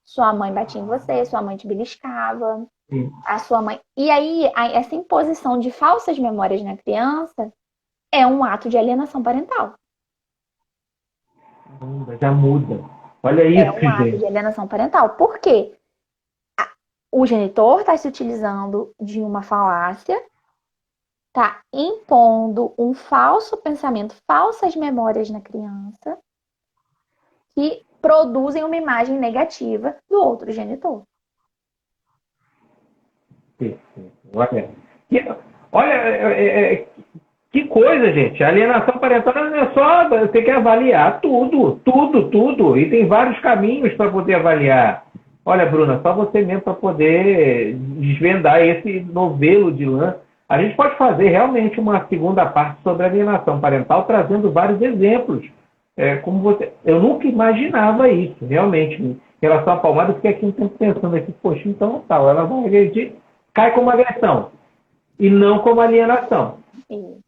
Sua mãe batia em você, sua mãe te beliscava, a sua mãe... E aí, essa imposição de falsas memórias na criança é um ato de alienação parental. Já muda. Olha isso, gente. É um ato de alienação parental. Por quê? O genitor está se utilizando de uma falácia, está impondo um falso pensamento, falsas memórias na criança, que produzem uma imagem negativa do outro genitor. Olha, que coisa, gente. A alienação parental não é só você quer avaliar tudo. E tem vários caminhos para poder avaliar. Olha, Bruna, só você mesmo para poder desvendar esse novelo de lã. A gente pode fazer realmente uma segunda parte sobre alienação parental, trazendo vários exemplos. Eu nunca imaginava isso, realmente. Em relação à palmada, eu fiquei aqui um tempo pensando aqui, poxa, então tal, ela vai agredir, cai como agressão e não como alienação. Sim.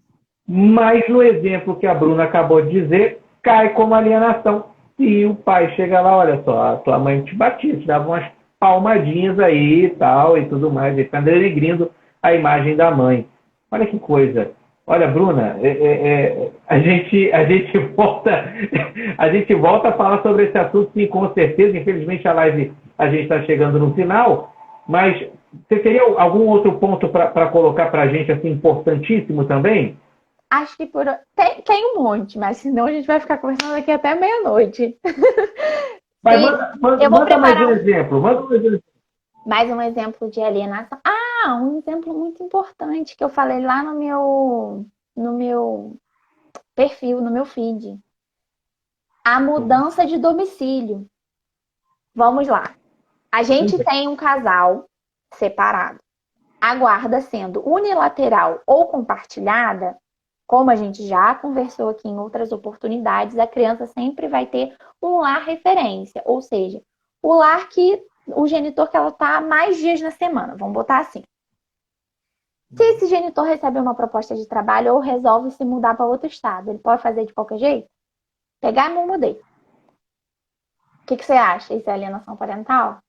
Mas no exemplo que a Bruna acabou de dizer, cai como alienação. E o pai chega lá, olha só, a tua mãe te batia, te dava umas palmadinhas aí e tal, e tudo mais, e fica denegrindo a imagem da mãe. Olha que coisa. Olha, Bruna, a gente volta a falar sobre esse assunto, sim, com certeza. Infelizmente a live a gente está chegando no final, mas você teria algum outro ponto para colocar para a gente, assim, importantíssimo também? Acho que tem um monte, mas senão a gente vai ficar conversando aqui até meia-noite. Mas manda mais um exemplo. Mais um exemplo de alienação. Um exemplo muito importante que eu falei lá no meu perfil, no meu feed. A mudança de domicílio. Vamos lá. A gente tem um casal separado. A guarda sendo unilateral ou compartilhada, como a gente já conversou aqui em outras oportunidades, a criança sempre vai ter um lar referência, ou seja, o lar que o genitor que ela está mais dias na semana, vamos botar assim. Se esse genitor recebe uma proposta de trabalho ou resolve se mudar para outro estado, ele pode fazer de qualquer jeito? Pegar e me mudei. O que você acha? Isso é alienação parental?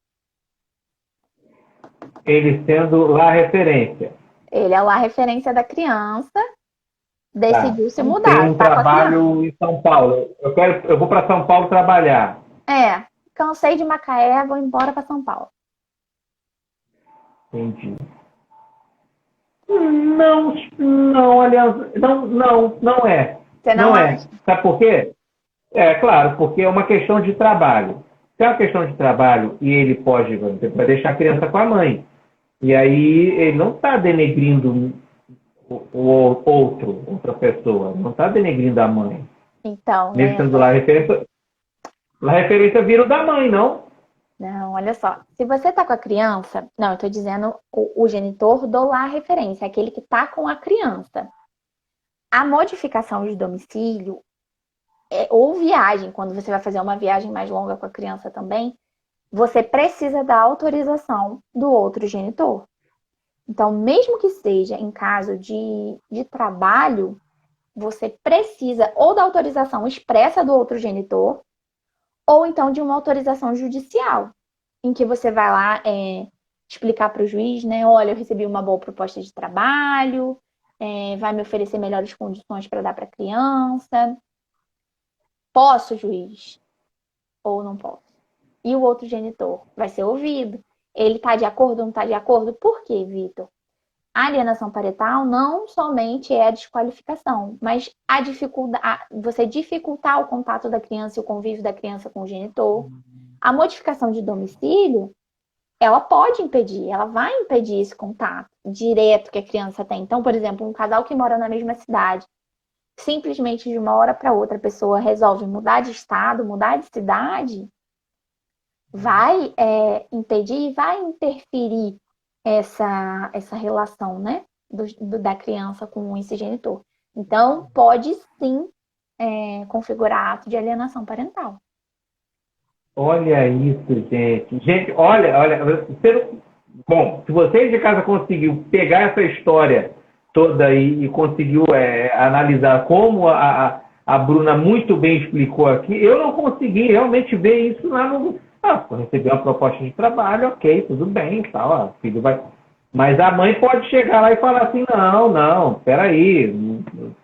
Ele sendo lá referência. Ele é lá a referência da criança, Tá. decidiu se Tem mudar, um tá com a criança. trabalho em São Paulo. Eu vou para São Paulo trabalhar. Cansei de Macaé, vou embora para São Paulo. Entendi. Não, não, aliás, não é. Você não Não é. acha? Sabe por quê? É claro, porque é uma questão de trabalho. Se é uma questão de trabalho e ele pode, vai deixar a criança com a mãe. E aí ele não está denegrindo outra pessoa, não está denegrindo a mãe. Então, Mesmo né? sendo lá a referência vira o da mãe, não? Não, olha só. Se você tá com a criança, não, eu tô dizendo o genitor do lar referência, aquele que tá com a criança. A modificação de domicílio ou viagem, quando você vai fazer uma viagem mais longa com a criança também, você precisa da autorização do outro genitor. Então, mesmo que seja em caso de trabalho, você precisa ou da autorização expressa do outro genitor, ou então de uma autorização judicial, em que você vai lá explicar para o juiz, né? Olha, eu recebi uma boa proposta de trabalho, vai me oferecer melhores condições para dar para a criança. Posso, juiz? Ou não posso? E o outro genitor vai ser ouvido. Ele está de acordo ou não está de acordo? Por quê, Vitor? A alienação parental não somente é a desqualificação, mas você dificultar o contato da criança e o convívio da criança com o genitor. A modificação de domicílio, ela pode impedir, ela vai impedir esse contato direto que a criança tem. Então, por exemplo, um casal que mora na mesma cidade, simplesmente de uma hora para outra a pessoa resolve mudar de estado, mudar de cidade, vai impedir e vai interferir essa relação, né, da criança com esse genitor. Então, pode sim configurar ato de alienação parental. Olha isso, gente. Gente, olha. Bom, se vocês de casa conseguiu pegar essa história toda e conseguiu analisar como a Bruna muito bem explicou aqui, eu não consegui realmente ver isso lá no. Receber uma proposta de trabalho, ok, tudo bem, tal, filho vai. Mas a mãe pode chegar lá e falar assim, não, peraí,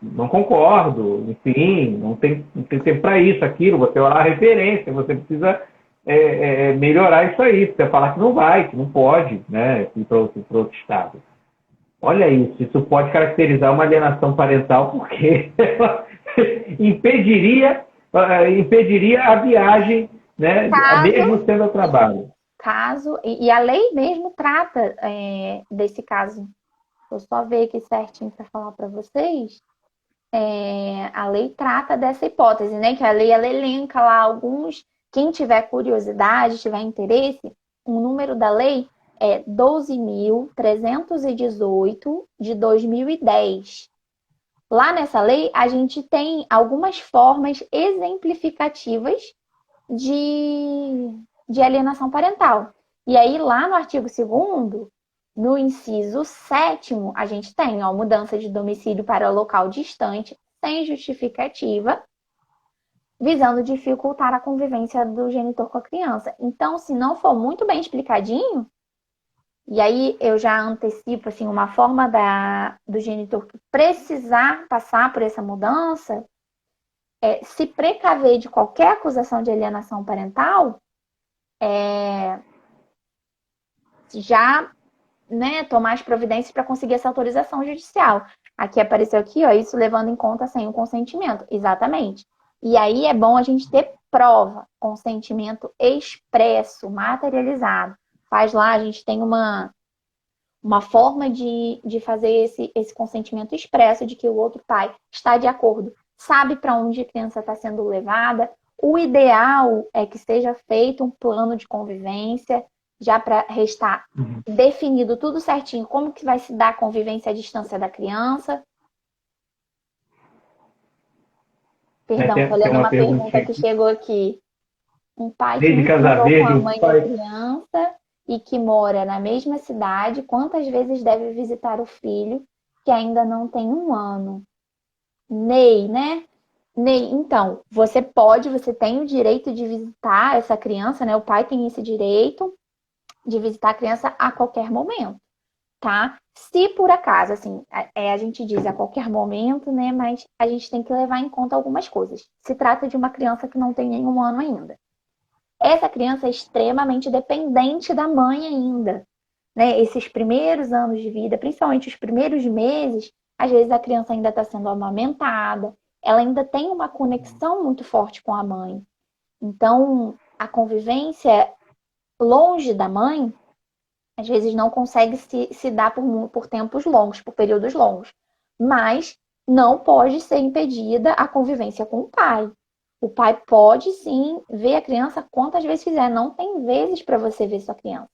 não concordo, enfim, não tem tempo para isso, aquilo, você olhar a referência, você precisa melhorar isso aí, você falar que não vai, que não pode, né, ir para outro estado. Olha isso pode caracterizar uma alienação parental, porque ela impediria a viagem, né, mesmo sendo a trabalho. E a lei mesmo trata desse caso. Vou só ver aqui certinho para falar para vocês. A lei trata dessa hipótese, né? Que a lei ela elenca lá alguns. Quem tiver curiosidade, tiver interesse, o número da lei é 12.318 de 2010. Lá nessa lei, a gente tem algumas formas exemplificativas de alienação parental. E aí, lá no artigo 2º, no inciso 7º, a gente tem mudança de domicílio para local distante, sem justificativa, visando dificultar a convivência do genitor com a criança. Então, se não for muito bem explicadinho, e aí eu já antecipo assim, uma forma do genitor que precisar passar por essa mudança, se precaver de qualquer acusação de alienação parental, já, né, tomar as providências para conseguir essa autorização judicial. Aqui apareceu aqui, isso levando em conta sem o consentimento. Exatamente. E aí é bom a gente ter prova, consentimento expresso, materializado. Faz lá, a gente tem uma forma de fazer esse consentimento expresso de que o outro pai está de acordo, sabe para onde a criança está sendo levada. O ideal é que seja feito um plano de convivência, já para restar definido tudo certinho, como que vai se dar a convivência à distância da criança. Perdão, estou lendo uma pergunta que chegou aqui. Um pai que nunca morou com a mãe da criança e que mora na mesma cidade, quantas vezes deve visitar o filho que ainda não tem 1 ano? Ney, né? Ney, então, você tem o direito de visitar essa criança, né? O pai tem esse direito de visitar a criança a qualquer momento. tá? Se por acaso, assim, a gente diz a qualquer momento, né? Mas a gente tem que levar em conta algumas coisas. Se trata de uma criança que não tem nenhum ano ainda. Essa criança é extremamente dependente da mãe ainda, né? Esses primeiros anos de vida, principalmente os primeiros meses, às vezes a criança ainda está sendo amamentada, ela ainda tem uma conexão muito forte com a mãe. Então, a convivência longe da mãe, às vezes não consegue se dar por tempos longos, por períodos longos. Mas não pode ser impedida a convivência com o pai. O pai pode sim ver a criança quantas vezes quiser. Não tem vezes para você ver sua criança.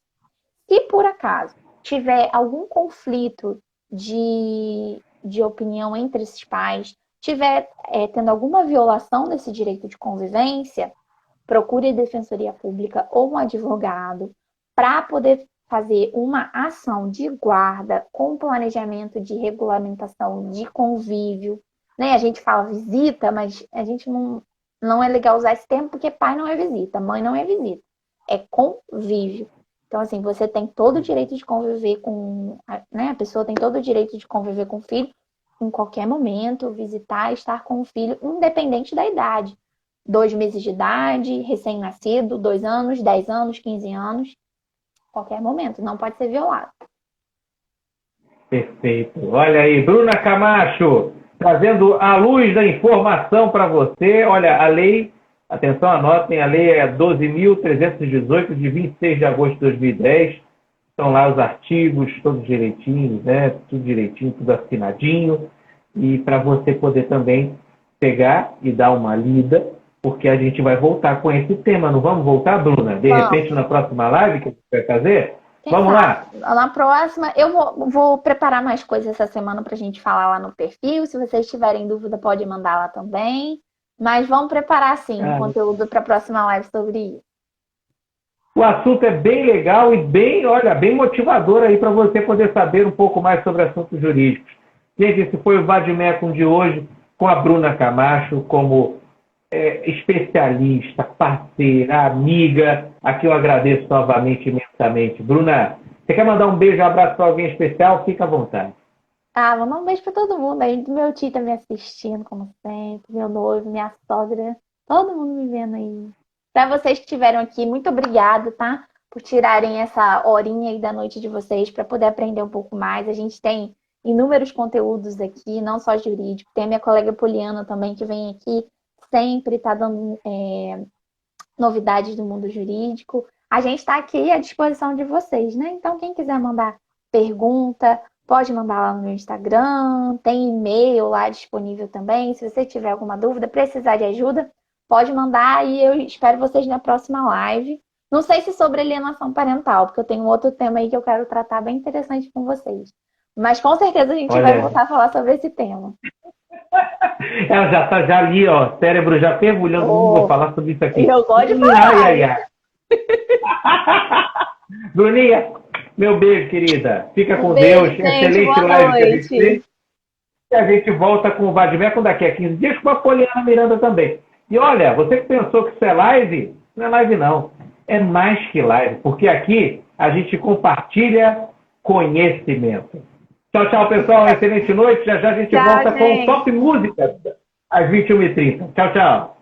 Se por acaso tiver algum conflito de opinião entre esses pais, tiver tendo alguma violação desse direito de convivência, procure a Defensoria Pública ou um advogado para poder fazer uma ação de guarda com planejamento de regulamentação de convívio. Né? A gente fala visita, mas a gente não é legal usar esse termo porque pai não é visita, mãe não é visita, é convívio. Então, assim, você tem todo o direito de conviver com... Né? A pessoa tem todo o direito de conviver com o filho em qualquer momento, visitar, estar com o filho, independente da idade. 2 meses de idade, recém-nascido, 2 anos, 10 anos, 15 anos, qualquer momento, não pode ser violado. Perfeito. Olha aí, Bruna Camacho, trazendo a luz da informação para você. Olha, a lei, atenção, anotem, a lei é 12.318, de 26 de agosto de 2010. Estão lá os artigos, todos direitinhos, né? Tudo direitinho, tudo assinadinho. E para você poder também pegar e dar uma lida, porque a gente vai voltar com esse tema. Não vamos voltar, Bruna? De repente, na próxima live que a gente vai fazer? Vamos lá? Na próxima, eu vou preparar mais coisas essa semana para a gente falar lá no perfil. Se vocês tiverem dúvida, pode mandar lá também. Mas vamos preparar, sim, um conteúdo para a próxima live sobre isso. O assunto é bem legal e bem motivador aí para você poder saber um pouco mais sobre assuntos jurídicos. Gente, esse foi o Vademecum de hoje, com a Bruna Camacho como especialista, parceira, amiga. Aqui eu agradeço novamente, imensamente. Bruna, você quer mandar um beijo, um abraço para alguém especial? Fica à vontade. Vou mandar um beijo para todo mundo aí. Meu tio tá me assistindo, como sempre. Meu noivo, minha sogra. Todo mundo me vendo aí. Para vocês que estiveram aqui, muito obrigada, tá? Por tirarem essa horinha aí da noite de vocês para poder aprender um pouco mais. A gente tem inúmeros conteúdos aqui, não só jurídico. Tem a minha colega Poliana também, que vem aqui, sempre está dando novidades do mundo jurídico. A gente está aqui à disposição de vocês, né? Então, quem quiser mandar pergunta, pode mandar lá no meu Instagram, tem e-mail lá disponível também. Se você tiver alguma dúvida, precisar de ajuda, pode mandar e eu espero vocês na próxima live. Não sei se sobre alienação parental, porque eu tenho um outro tema aí que eu quero tratar bem interessante com vocês. Mas com certeza a gente vai voltar a falar sobre esse tema. Ela já está ali, ó, cérebro já fervulhando. Vou falar sobre isso aqui. Eu gosto de falar. Ai. Bruninha, meu beijo, querida. Fica com Deus. Gente, excelente live que a gente fez. E a gente volta com o Vademecum daqui a 15 dias com a Poliana Miranda também. E olha, você que pensou que isso é live, não é live não. É mais que live, porque aqui a gente compartilha conhecimento. Tchau, tchau, pessoal. Excelente noite. Já a gente volta com Top Música às 21h30. Tchau, tchau.